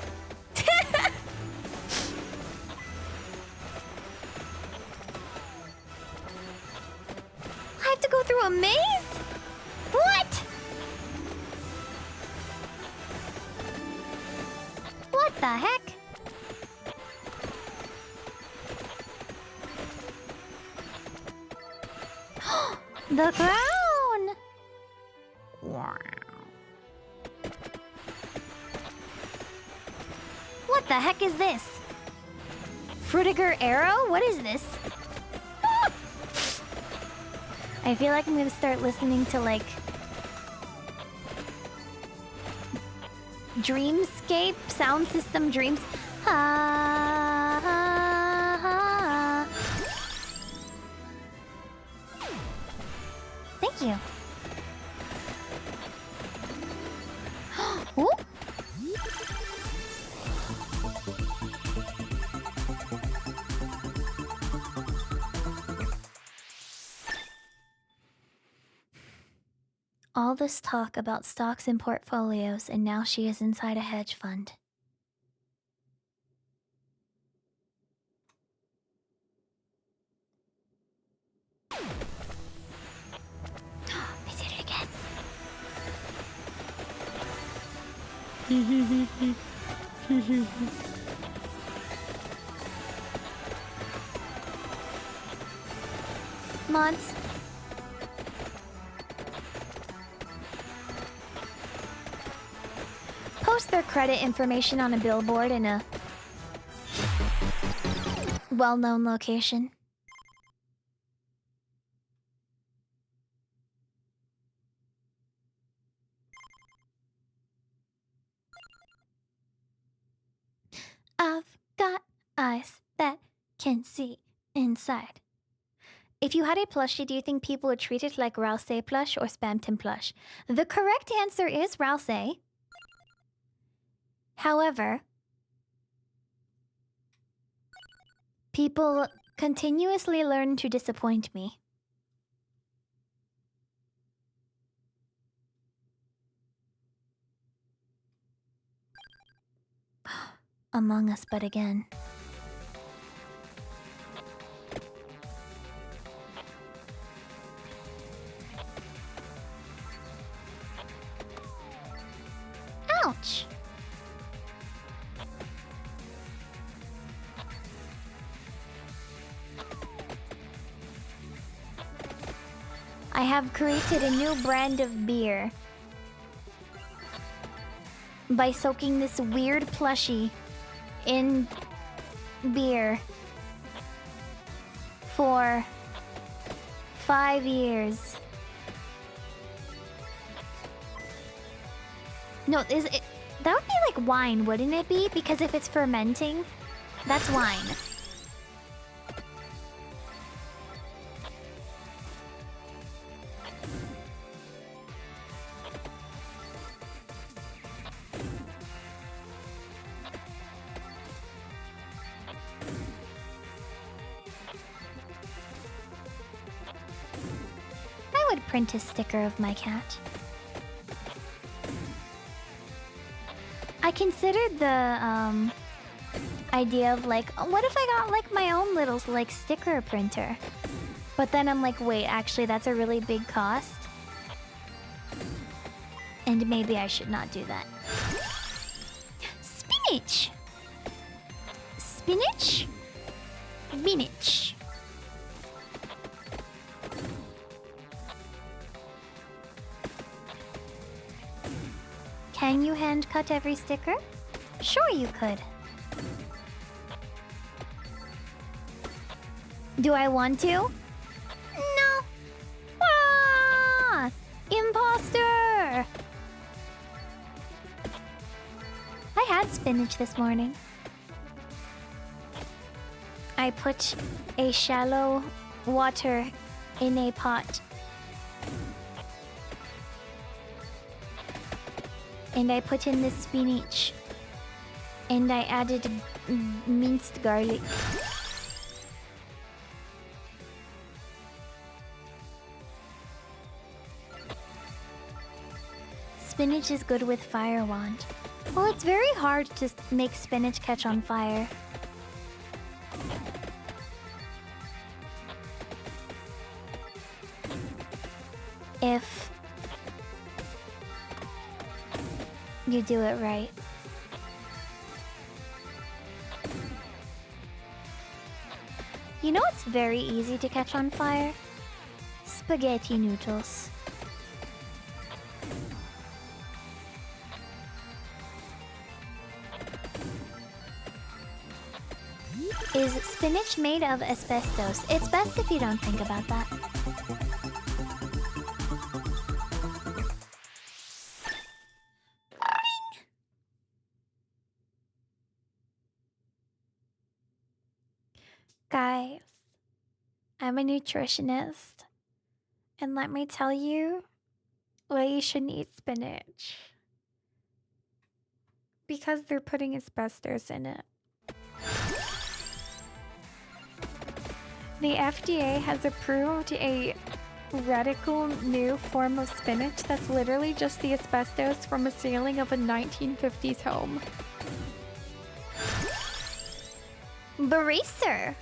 I have to go through a maze? What? What the heck? The crown! Wow. What the heck is this? Frutiger arrow? What is this? I feel like I'm gonna start listening to like Dreamscape sound system dreams. Ha, ha, ha. Thank you. Ooh. All this talk about stocks and portfolios, and now she is inside a hedge fund. They did it again. Mods. Post their credit information on a billboard in a well-known location. I've got eyes that can see inside. If you had a plushie, do you think people would treat it like Rousey plush or Spamton plush? The correct answer is Rousey. However, people continuously learn to disappoint me. Among Us, but again. Ouch! I have created a new brand of beer by soaking this weird plushie in beer for 5 years. No, is it? That would be like wine, wouldn't it be? Because if it's fermenting, that's wine. I would print a sticker of my cat. I considered the idea of like, what if I got like my own little like sticker printer? But then I'm like, wait, actually that's a really big cost. And maybe I should not do that. Spinach! Spinach? Spinach. Can you hand cut every sticker? Sure you could. Do I want to? No. Ah! Imposter! I had spinach this morning. I put a shallow water in a pot. And I put in the spinach. And I added minced garlic. Spinach is good with fire wand. Well, it's very hard to make spinach catch on fire. If you do it right. You know what's very easy to catch on fire? Spaghetti noodles. Is spinach made of asbestos? It's best if you don't think about that. Guys, I'm a nutritionist, and let me tell you why you shouldn't eat spinach. Because they're putting asbestos in it. The FDA has approved a radical new form of spinach that's literally just the asbestos from a ceiling of a 1950s home. Baracer.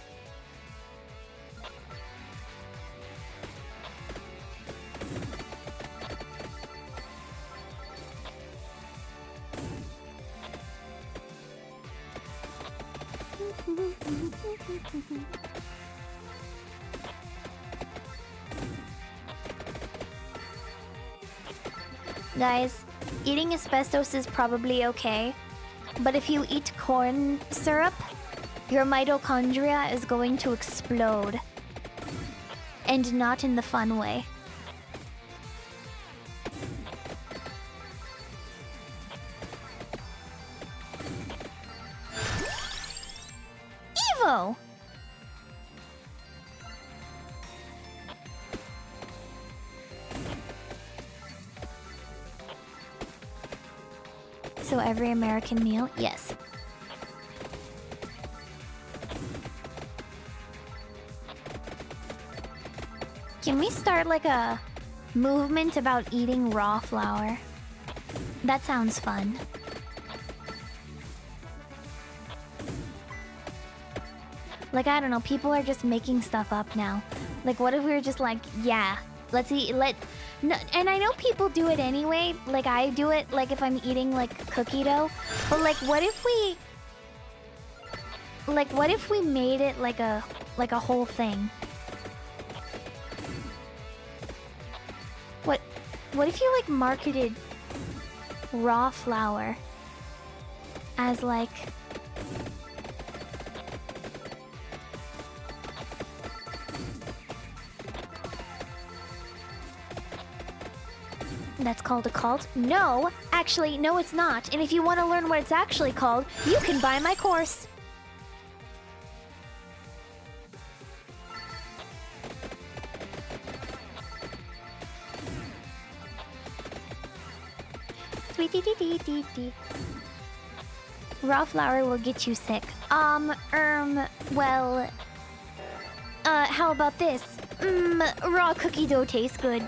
Guys, eating asbestos is probably okay, but if you eat corn syrup, your mitochondria is going to explode. And not in the fun way. Evo! So every American meal? Yes. Can we start like a movement about eating raw flour? That sounds fun. Like, I don't know, people are just making stuff up now. Like, what if we were just like, yeah, let's eat, no, and I know people do it anyway. Like, I do it, like, if I'm eating, like, cookie dough. But, like, what if we... Like, what if we made it like a whole thing? What if you, like, marketed raw flour as, like... That's called a cult? No! Actually, no it's not. And if you want to learn what it's actually called, you can buy my course. Raw flour will get you sick. Well... how about this? Raw cookie dough tastes good.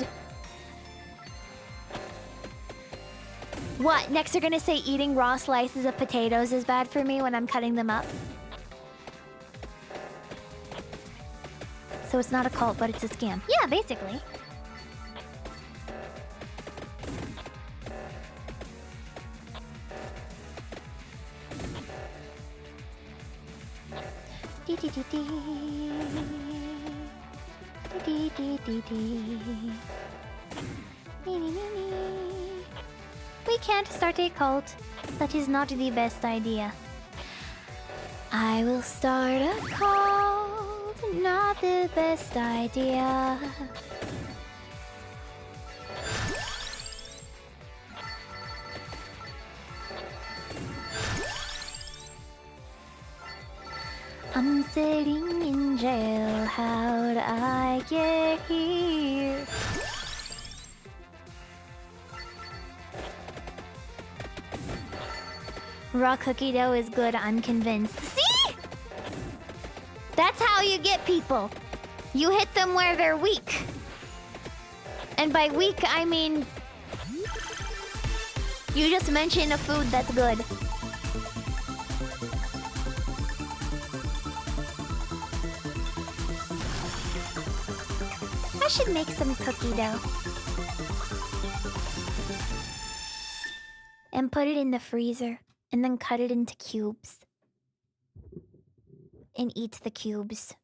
What? Next they're gonna say eating raw slices of potatoes is bad for me when I'm cutting them up? So it's not a cult, but it's a scam. Yeah, basically. We can't start a cult. That is not the best idea. I will start a cult not the best idea. I'm sitting in jail, how'd I get here? Raw cookie dough is good, I'm convinced. See? That's how you get people. You hit them where they're weak. And by weak, I mean... you just mention a food that's good. I should make some cookie dough. And put it in the freezer. And then cut it into cubes. And eat the cubes.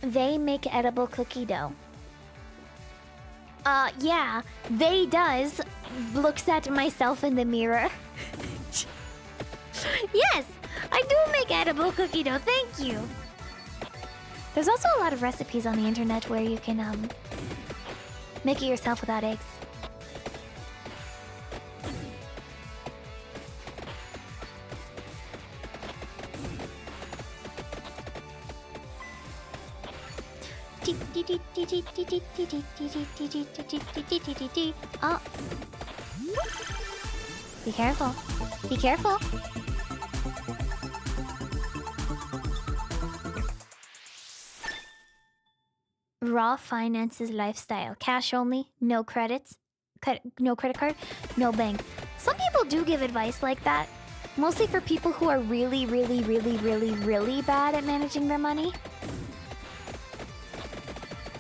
They make edible cookie dough. Yeah, they does. Looks at myself in the mirror. Yes, I do make edible cookie dough, thank you. There's also a lot of recipes on the internet where you can, make it yourself without eggs. Oh. Be careful. Be careful. Raw finances lifestyle. Cash only, no credits. No credit card, no bank. Some people do give advice like that. Mostly for people who are really bad at managing their money.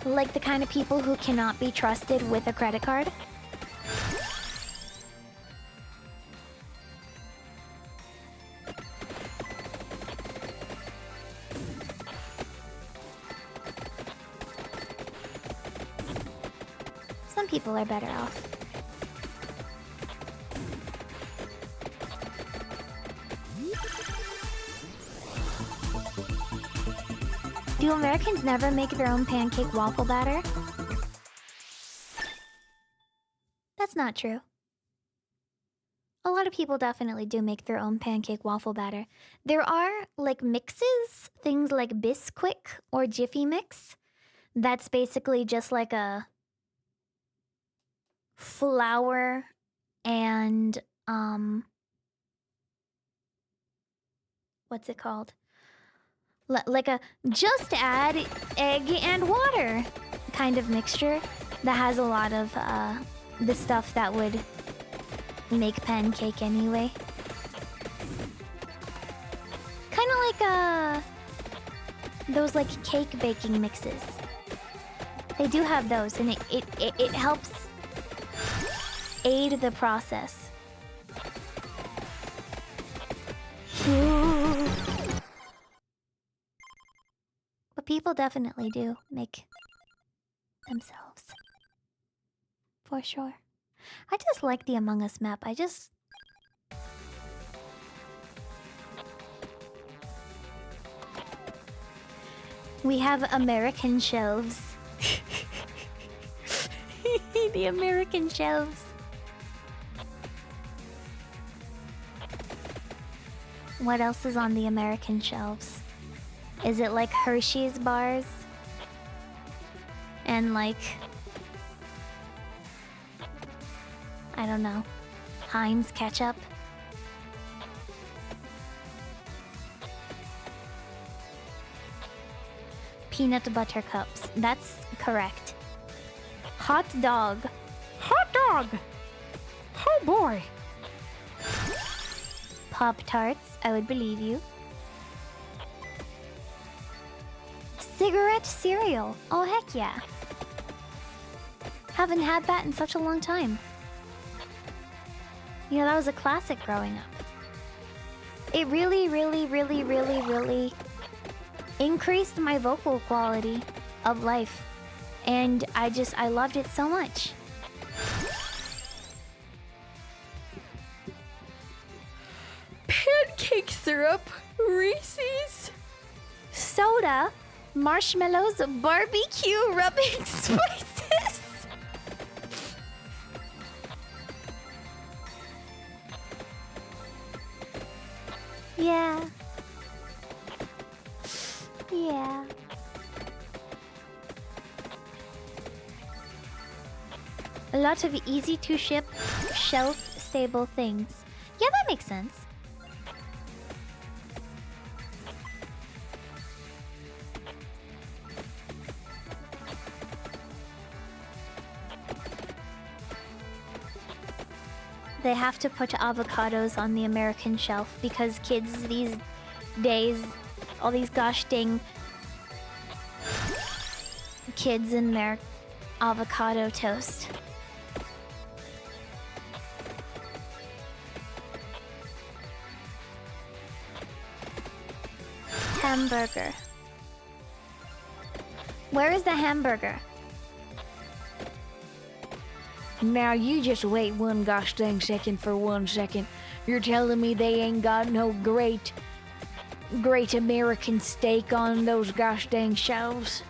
Like the kind of people who cannot be trusted with a credit card. Some people are better off. Do Americans never make their own pancake waffle batter? That's not true. A lot of people definitely do make their own pancake waffle batter. There are, like, mixes, things like Bisquick or Jiffy Mix. That's basically just like a flour and, what's it called? Like a just add egg and water kind of mixture that has a lot of the stuff that would make pancake anyway. Kind of like those like cake baking mixes. They do have those, and it helps aid the process. But people definitely do make themselves. For sure. I just like the Among Us map. We have American shelves. The American shelves. What else is on the American shelves? Is it like Hershey's bars? And like... I don't know. Heinz ketchup? Peanut butter cups. That's correct. Hot dog. Hot dog! Oh boy! Pop-Tarts. I would believe you. Cigarette cereal. Oh, heck yeah. Haven't had that in such a long time. You know, that was a classic growing up. It really increased my vocal quality of life. And I loved it so much. Pancake syrup, Reese's. Soda, marshmallows, barbecue rubbing spices. Yeah. Yeah. A lot of easy to ship, shelf stable things. Yeah, that makes sense. They have to put avocados on the American shelf because kids these days, all these gosh dang kids in their avocado toast. Hamburger. Where is the hamburger? Now you just wait one gosh dang second for 1 second. You're telling me they ain't got no great American steak on those gosh dang shelves?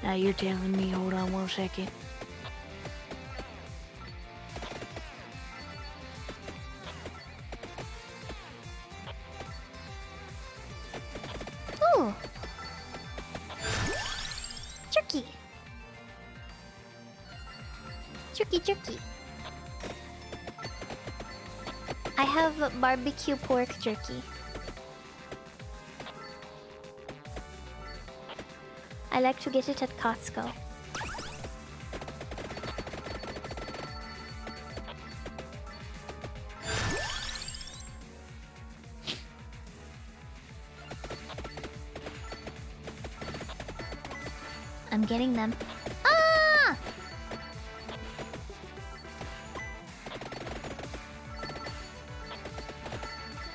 Now you're telling me, hold on 1 second. Ooh. Jerky. Jerky. I have barbecue pork jerky. I like to get it at Costco. I'm getting them. Ah!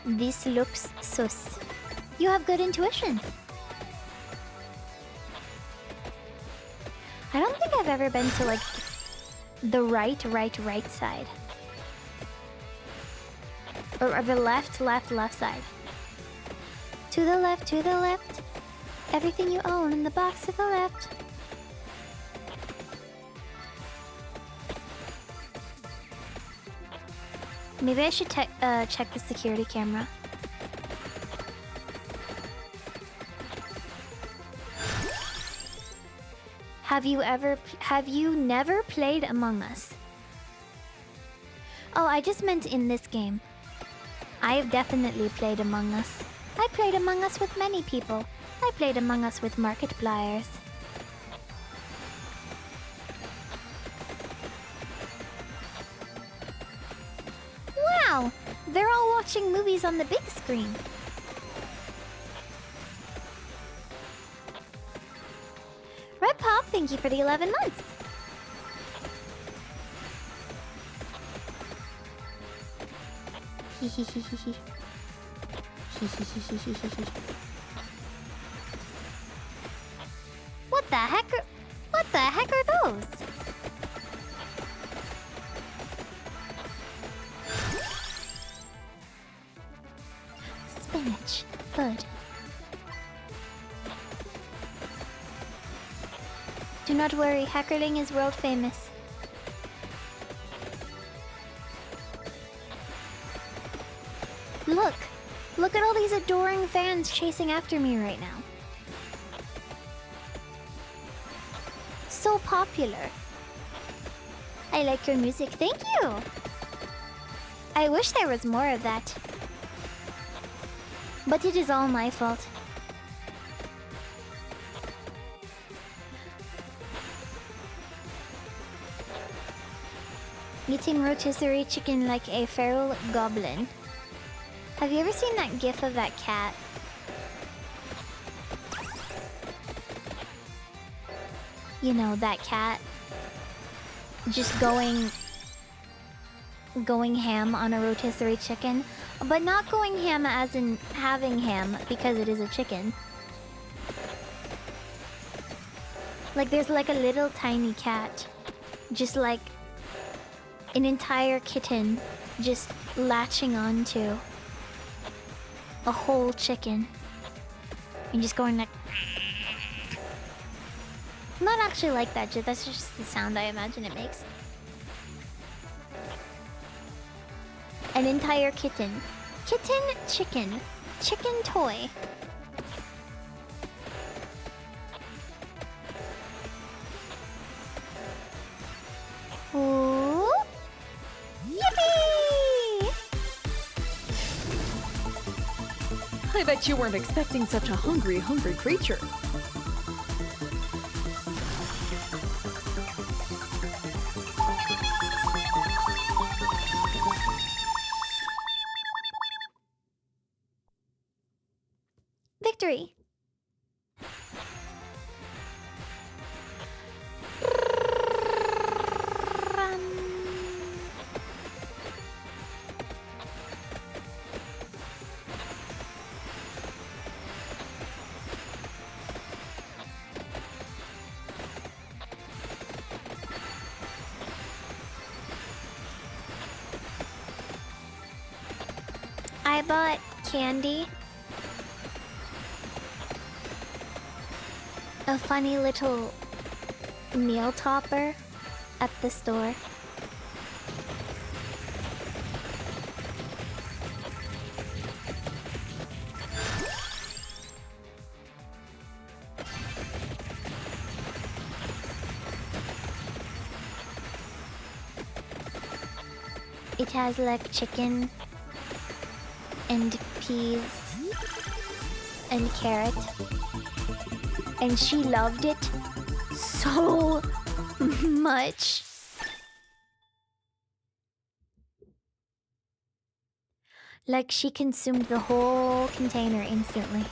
This looks sus. You have good intuition. I don't think I've ever been to like the right side. Or the left side. To the left. Everything you own in the box to the left. Maybe I should check the security camera. Have you never played Among Us? Oh, I just meant in this game. I have definitely played Among Us. I played Among Us with many people. I played Among Us with Markipliers. Wow! They're all watching movies on the big screen. Red Pop, thank you for the 11 months. What the heck are those? Spinach. Good. Do not worry, Hackerling is world famous. Look at all these adoring fans chasing after me right now. So popular. I like your music, thank you! I wish there was more of that. But it is all my fault. Eating rotisserie chicken like a feral goblin. Have you ever seen that gif of that cat? You know, that cat just going going ham on a rotisserie chicken, but not going ham as in having ham because it is a chicken. Like there's like a little tiny cat, just like an entire kitten just latching onto a whole chicken and just going like... Not actually like that, that's just the sound I imagine it makes. An entire kitten. Kitten, chicken. Chicken toy. Ooh. Yippee! I bet you weren't expecting such a hungry creature. Victory! I bought candy. A funny little meal topper at the store. It has like chicken and peas and carrot. And she loved it so much. Like she consumed the whole container instantly.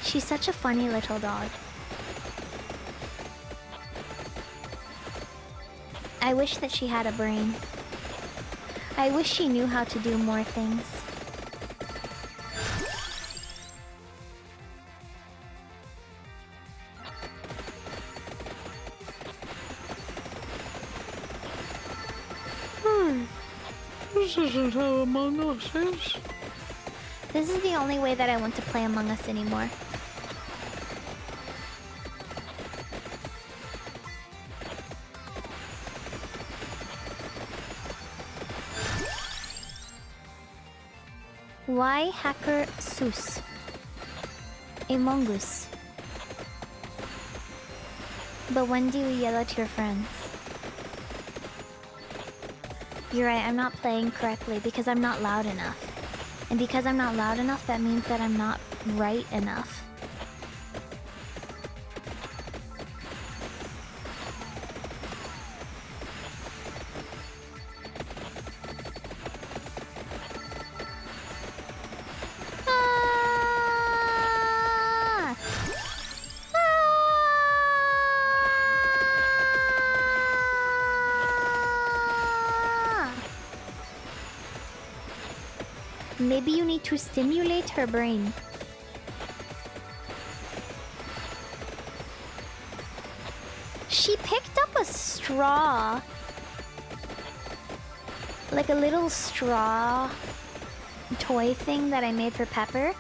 She's such a funny little dog. I wish that she had a brain. I wish she knew how to do more things. This isn't how Among Us is. This is the only way that I want to play Among Us anymore. Why Hacker Sus? A mongoose. But when do you yell at your friends? You're right, I'm not playing correctly because I'm not loud enough. And because I'm not loud enough, that means that I'm not right enough. Ah! Ah! Maybe you need to stimulate her brain. She picked up a straw. Like a little straw toy thing that I made for Pepper.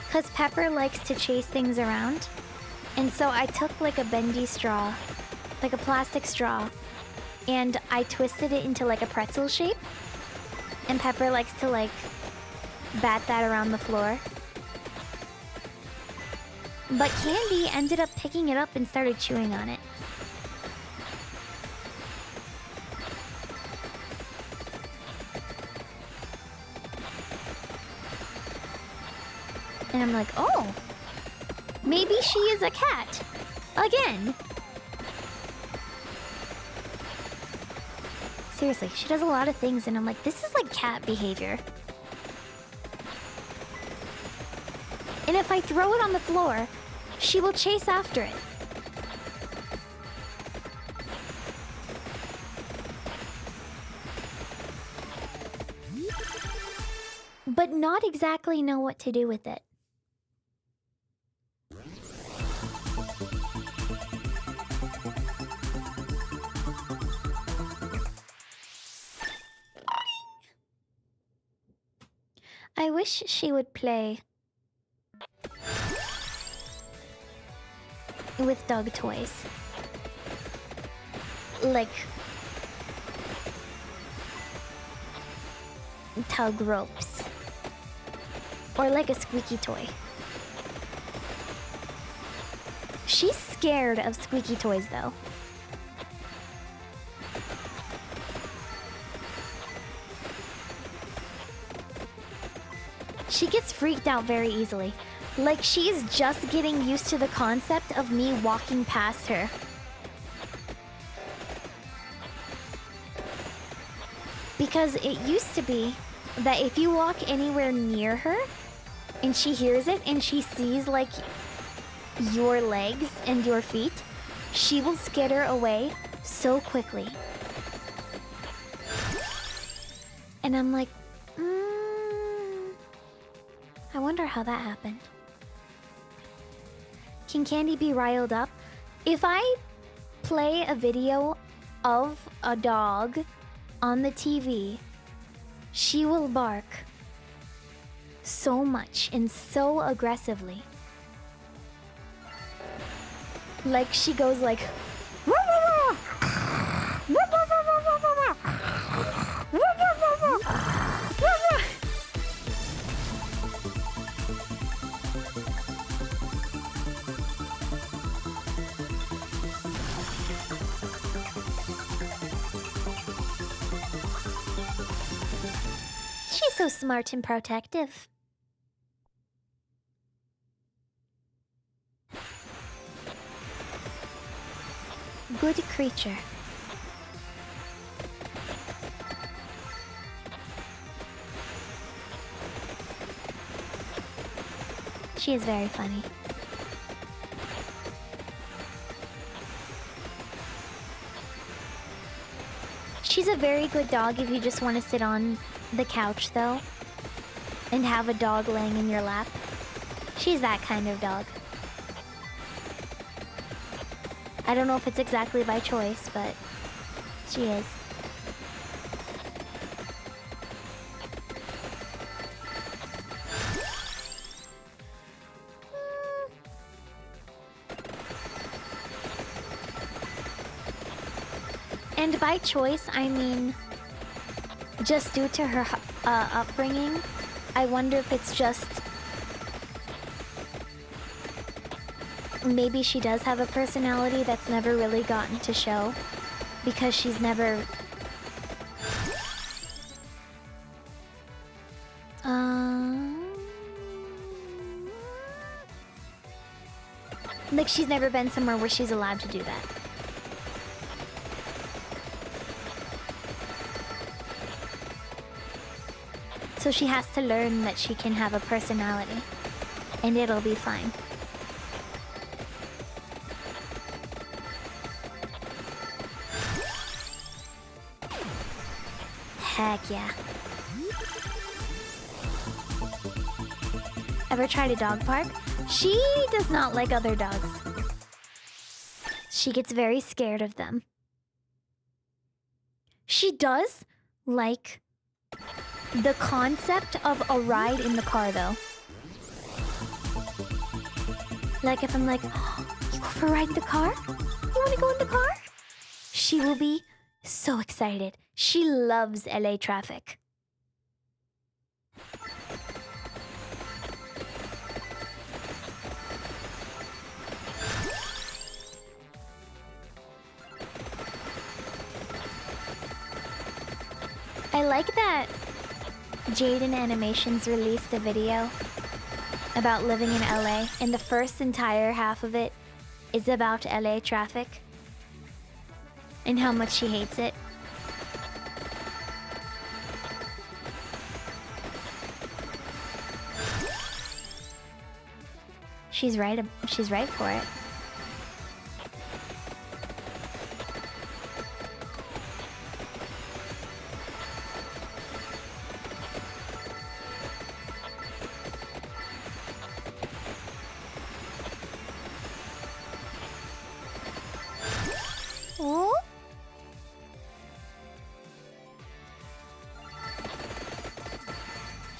Because Pepper likes to chase things around. And so I took like a bendy straw, like a plastic straw, and I twisted it into like a pretzel shape. And Pepper likes to like bat that around the floor. But Candy ended up picking it up and started chewing on it. And I'm like, oh, maybe she is a cat. Again. Seriously, she does a lot of things and I'm like, this is like cat behavior. And if I throw it on the floor, she will chase after it. but not exactly know what to do with it. I wish she would play with dog toys. Like tug ropes. Or like a squeaky toy. She's scared of squeaky toys though. She gets freaked out very easily. Like she's just getting used to the concept of me walking past her. Because it used to be that if you walk anywhere near her and she hears it and she sees like your legs and your feet, she will skitter away so quickly. And I'm like, I wonder how that happened. Can Candy be riled up? If I play a video of a dog on the TV, she will bark so much and so aggressively. Like she goes like she's so smart and protective. Good creature. She is very funny. She's a very good dog if you just want to sit on the couch though and have a dog laying in your lap. She's that kind of dog. I don't know if it's exactly by choice, but she is. And by choice, I mean just due to her upbringing. I wonder if it's just maybe she does have a personality that's never really gotten to show because she's never like she's never been somewhere where she's allowed to do that. So she has to learn that she can have a personality and it'll be fine. Heck yeah. Ever tried a dog park? She does not like other dogs. She gets very scared of them. She does like the concept of a ride in the car though. Like if I'm like, oh, you go for a ride in the car? You want to go in the car? She will be so excited. She loves LA traffic. I like that Jaden Animations released a video about living in LA, and the first entire half of it is about LA traffic and how much she hates it. She's right for it.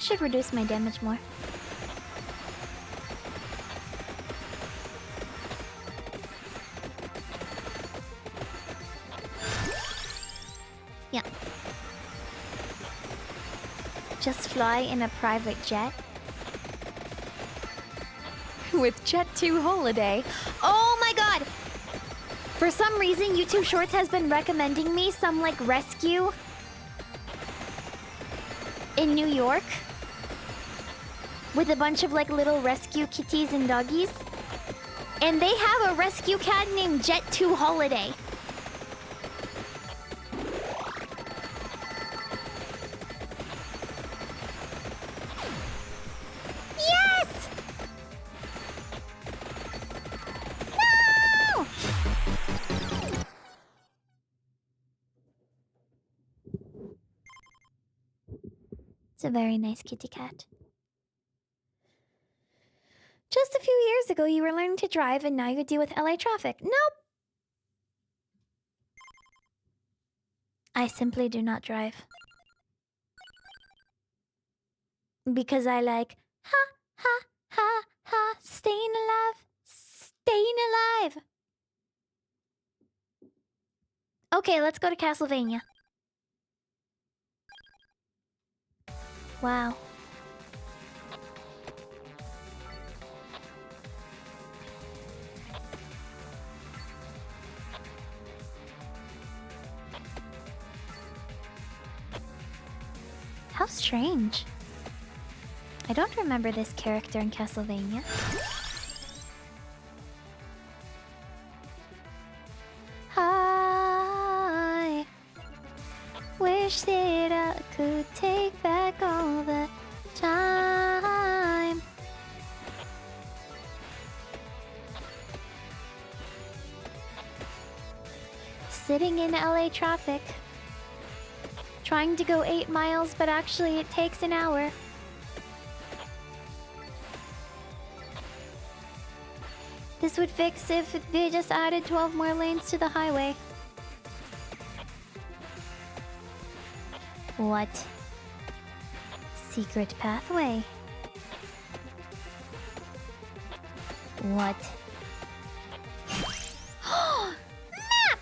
Should reduce my damage more. Yeah. Just fly in a private jet. With Jet2 Holiday. Oh my god! For some reason, YouTube Shorts has been recommending me some like rescue in New York with a bunch of like little rescue kitties and doggies. And they have a rescue cat named Jet2 Holiday. Yes! No! It's a very nice kitty cat. Just a few years ago, you were learning to drive and now you deal with LA traffic. Nope. I simply do not drive. Because I like, ha, ha, ha, ha, staying alive, staying alive. Okay, let's go to Castlevania. Wow. How strange. I don't remember this character in Castlevania. I wish that I could take back all the time. Sitting in LA traffic. Trying to go 8 miles, but actually it takes an hour. This would fix if they just added 12 more lanes to the highway. What? Secret pathway? What? Map!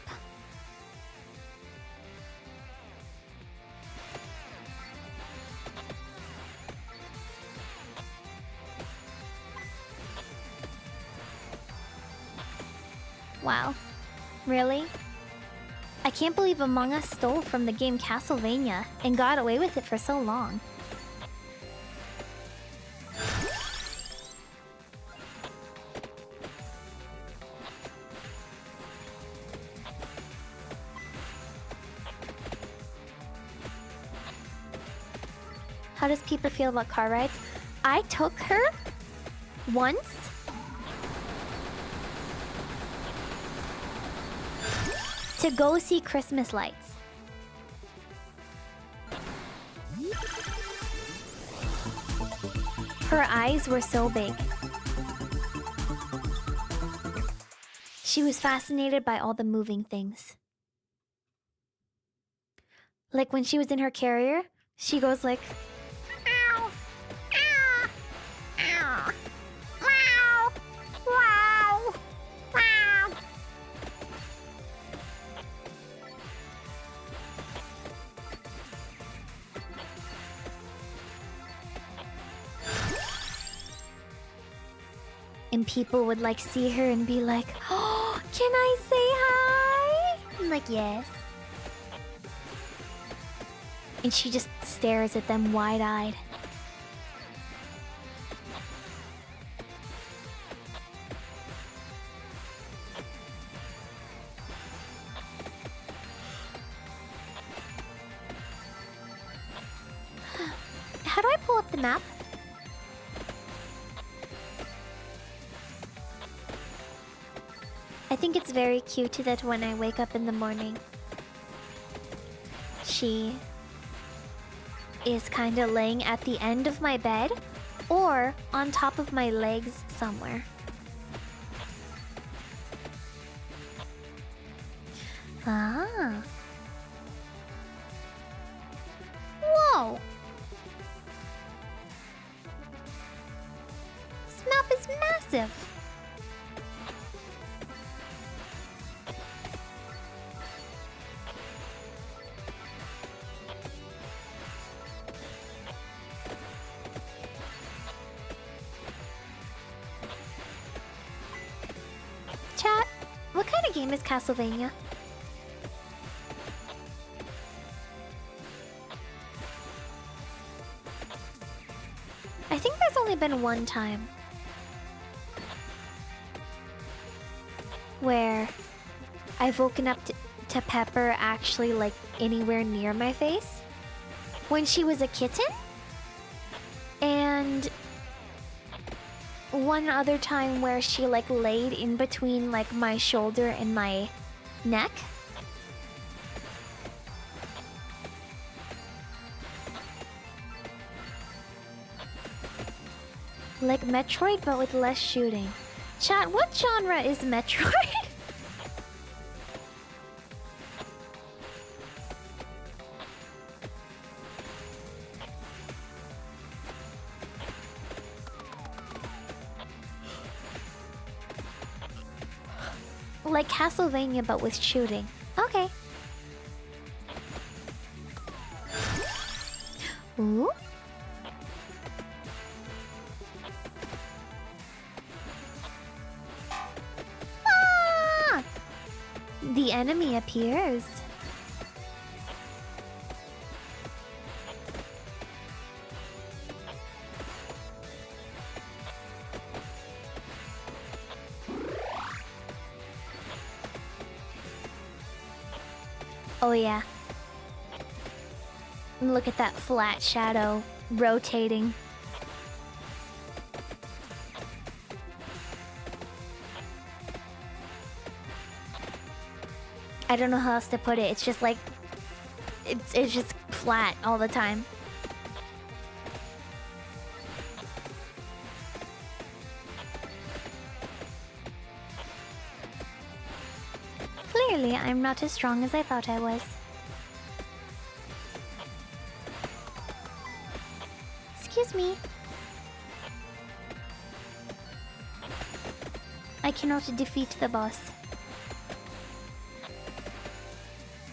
Wow. Really? I can't believe Among Us stole from the game Castlevania and got away with it for so long. How does Peeper feel about car rides? I took her once to go see Christmas lights. Her eyes were so big. She was fascinated by all the moving things. Like when she was in her carrier, she goes like, "Ow, ah, ow, wow, wow, wow." And people would like see her and be like, "Oh, can I say hi?" I'm like, "Yes." And she just stares at them wide-eyed. How do I pull up the map? I think it's very cute that when I wake up in the morning, she is kind of laying at the end of my bed or on top of my legs somewhere. Ah. Whoa. impressive. Chat, what kind of game is Castlevania? I think there's only been one time where I've woken up to Pepper actually like anywhere near my face when she was a kitten, and one other time where she like laid in between like my shoulder and my neck. Like Metroid, but with less shooting. Chat, what genre is Metroid? Like Castlevania, but with shooting. Okay. Ooh. Ah! The enemy appears. Oh yeah. Look at that flat shadow rotating. I don't know how else to put it. It's just like it's just flat all the time. Clearly, I'm not as strong as I thought I was. Excuse me. I cannot defeat the boss.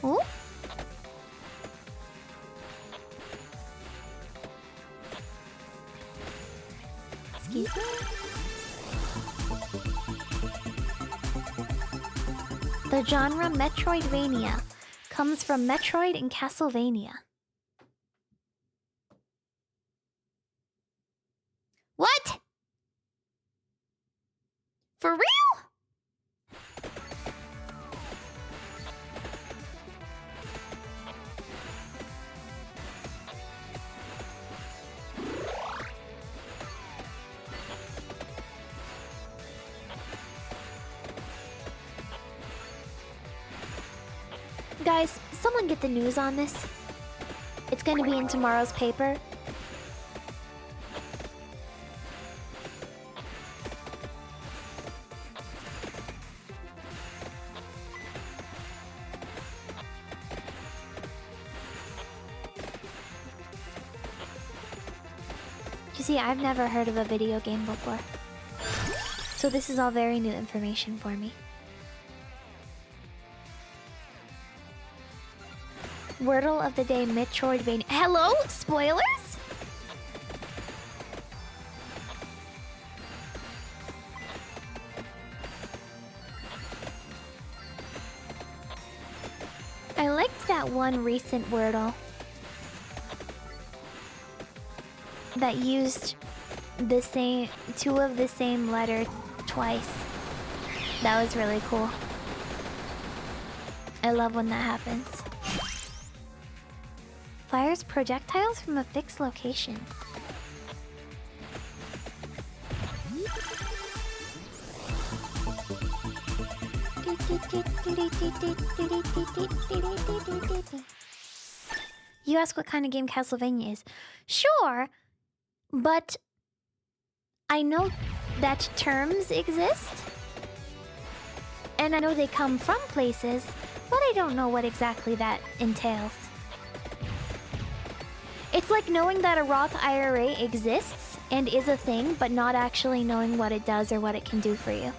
Oh? Excuse me. The genre Metroidvania comes from Metroid and Castlevania. What? For real? Guys, someone get the news on this. It's going to be in tomorrow's paper. You see, I've never heard of a video game before. So this is all very new information for me. Wordle of the day, Metroidvania. Hello? Spoilers? I liked that one recent Wordle that used the same, two of the same letter twice. That was really cool. I love when that happens. Fires projectiles from a fixed location. You ask what kind of game Castlevania is. Sure, but I know that terms exist, and I know they come from places, but I don't know what exactly that entails. It's like knowing that a Roth IRA exists and is a thing, but not actually knowing what it does or what it can do for you.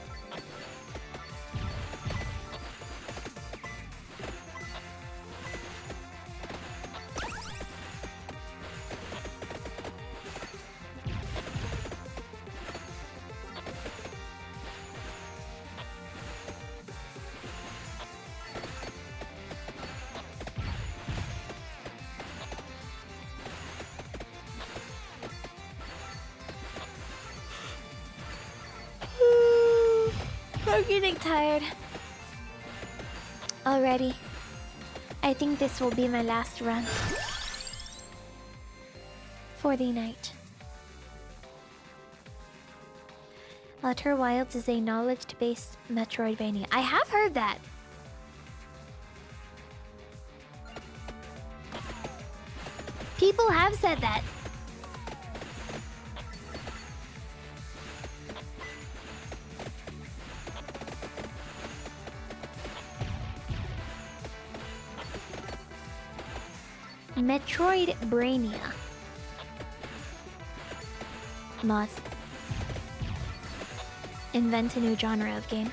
I'm getting tired already. I think this will be my last run for the night. Outer Wilds is a knowledge-based Metroidvania. I have heard that. People have said that. Metroid Brainia. Moth. Invent a new genre of game.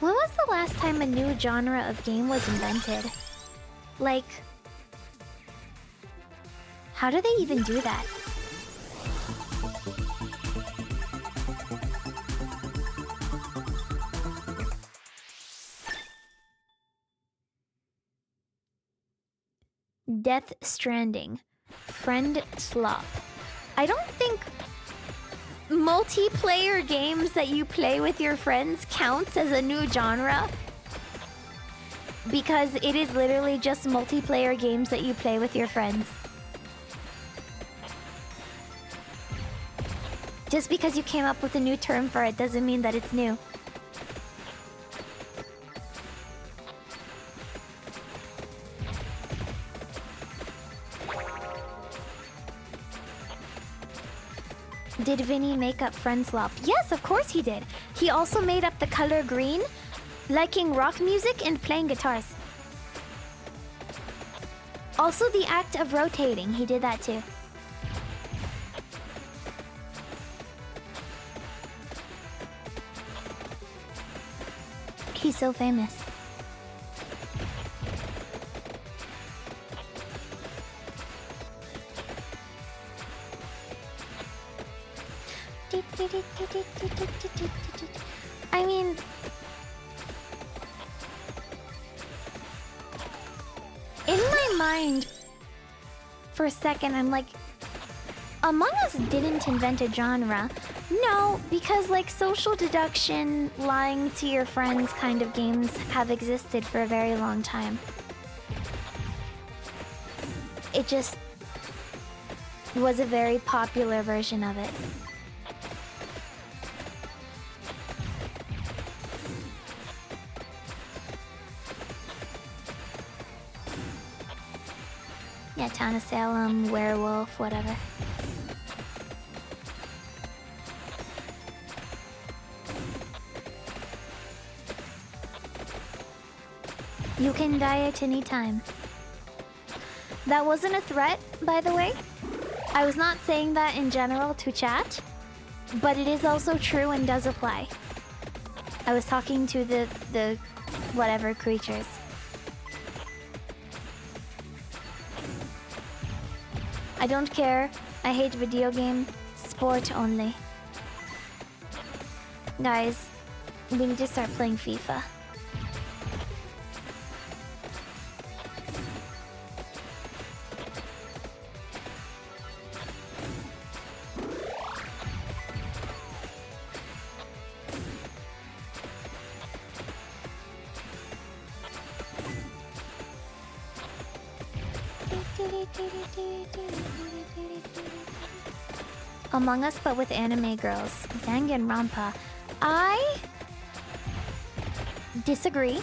When was the last time a new genre of game was invented? Like, how do they even do that? Death Stranding. Friend Slop. I don't think multiplayer games that you play with your friends counts as a new genre. Because it is literally just multiplayer games that you play with your friends. Just because you came up with a new term for it doesn't mean that it's new. Did Vinny make up Friendslop? Yes, of course he did. He also made up the color green, liking rock music and playing guitars. Also the act of rotating, he did that too. He's so famous. I mean, in my mind, for a second, I'm like, Among Us didn't invent a genre. No, because like social deduction, lying to your friends kind of games have existed for a very long time. It just was a very popular version of it. Yeah, Town of Salem, Werewolf, whatever. You can die at any time. That wasn't a threat, by the way. I was not saying that in general to chat, but it is also true and does apply. I was talking to the whatever creatures. I don't care. I hate video game. Sport only. Guys, we need to start playing FIFA. Among Us, but with anime girls. Danganronpa. I disagree.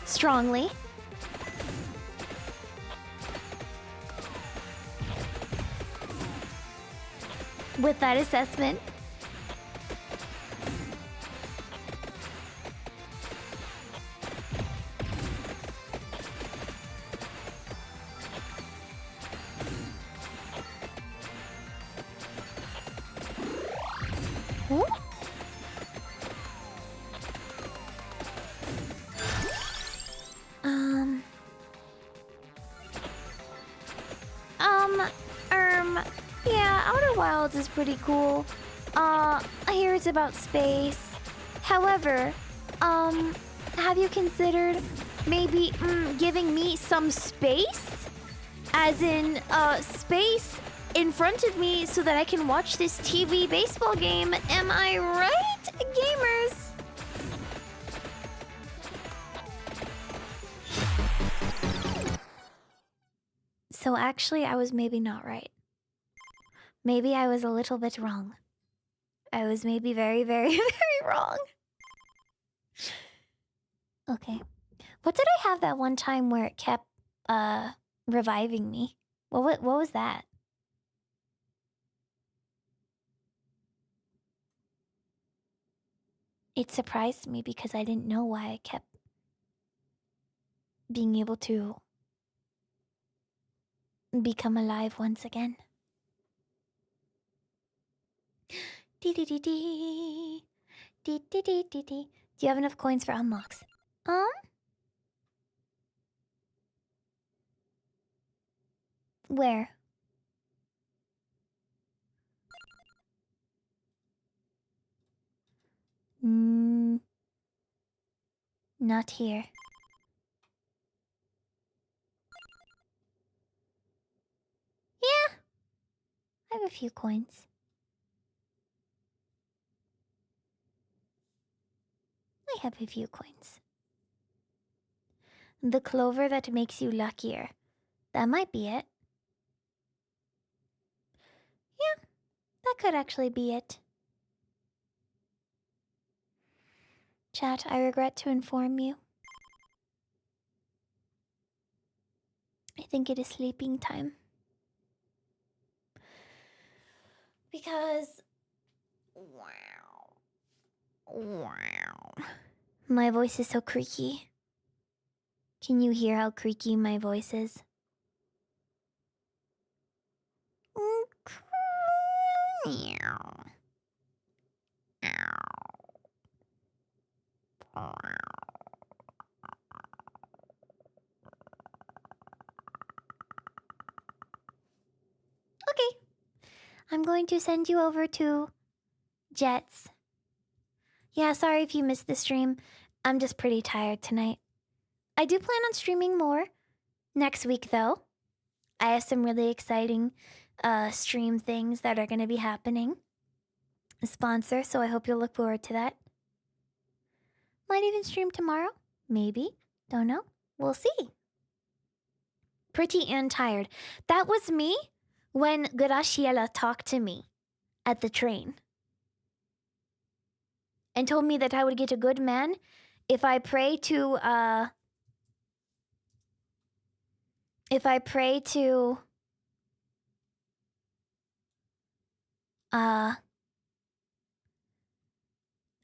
Strongly. with that assessment. Ooh. Um, yeah, Outer Wilds is pretty cool. I hear it's about space. However, have you considered maybe giving me some space? As in, space in front of me so that I can watch this TV baseball game. Am I right, gamers? So actually, I was maybe not right. Maybe I was a little bit wrong. I was maybe very, very, very wrong. Okay. What did I have that one time where it kept reviving me? What was that? It surprised me because I didn't know why I kept being able to become alive once again. Dee dee dee dee. Dee dee dee dee dee. Do you have enough coins for unlocks? Where? Not here. Yeah, I have a few coins. I have a few coins. The clover that makes you luckier. That might be it. Yeah, that could actually be it. Chat, I regret to inform you. I think it is sleeping time. Because... my voice is so creaky. Can you hear how creaky my voice is? Okay. I'm going to send you over to Jets. Yeah, sorry if you missed the stream. I'm just pretty tired tonight. I do plan on streaming more next week, though. I have some really exciting stream things that are going to be happening. A sponsor, so I hope you'll look forward to that. Might even stream tomorrow. Maybe. Don't know. We'll see. Pretty and tired. That was me when Graciela talked to me at the train and told me that I would get a good man if I pray to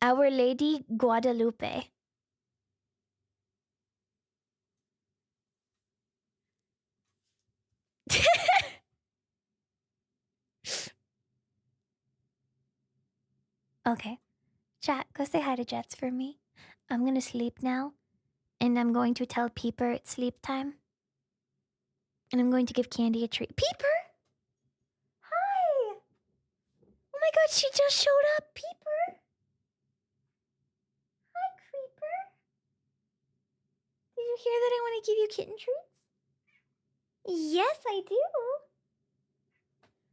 Our Lady Guadalupe. Okay. Chat, go say hi to Jets for me. I'm gonna sleep now. And I'm going to tell Peeper it's sleep time. And I'm going to give Candy a treat. Peeper! Hi! Oh my god, she just showed up! Peeper! Hi, Creeper! Did you hear that I want to give you kitten treats? Yes, I do!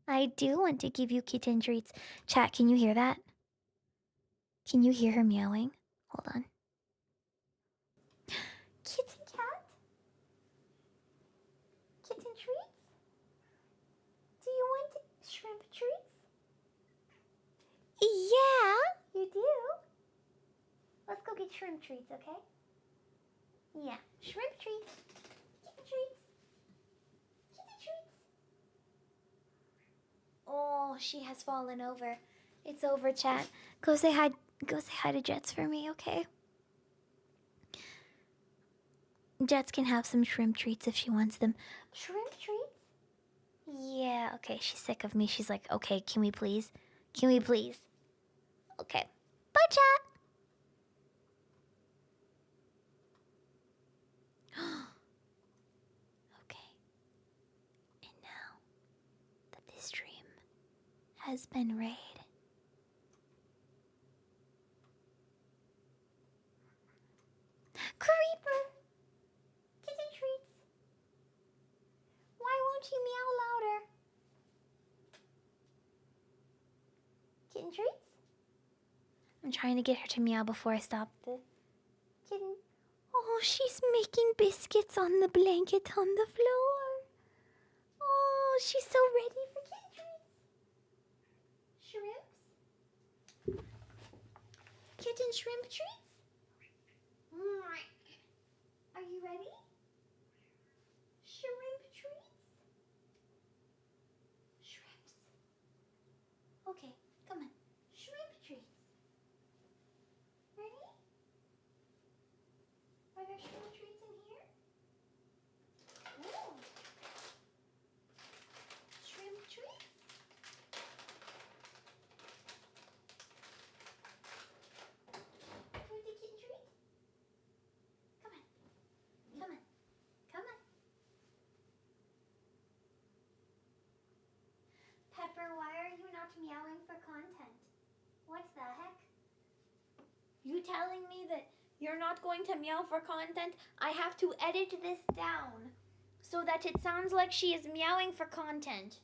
I do want to give you kitten treats. Chat, can you hear that? Can you hear her meowing? Hold on. Kitten cat? Kitten treats? Do you want shrimp treats? Yeah, you do. Let's go get shrimp treats, okay? Yeah, shrimp treats. Kitten treats. Kitten treats. Oh, she has fallen over. It's over, chat. Go say hi. Go say hi to Jets for me, okay? Jets can have some shrimp treats if she wants them. Shrimp treats? Yeah, okay. She's sick of me. She's like, okay, can we please? Can we please? Okay. Bye, chat. Okay. And now that this dream has been raid. Creeper! Kitten treats! Why won't you meow louder? Kitten treats? I'm trying to get her to meow before I stop the kitten. Oh, she's making biscuits on the blanket on the floor. Oh, she's so ready for kitten treats. Shrimps? Kitten shrimp treats? Are you ready? Shrimp treats? Shrimps. Okay, come on. Shrimp treats. Ready? Are there shrimp treats in here? Ooh. Shrimp treats? Want the kitten treat? Come on. Come on. Come on. Pepper, why are you not meowing for content? What the heck? You telling me that you're not going to meow for content? I have to edit this down so that it sounds like she is meowing for content.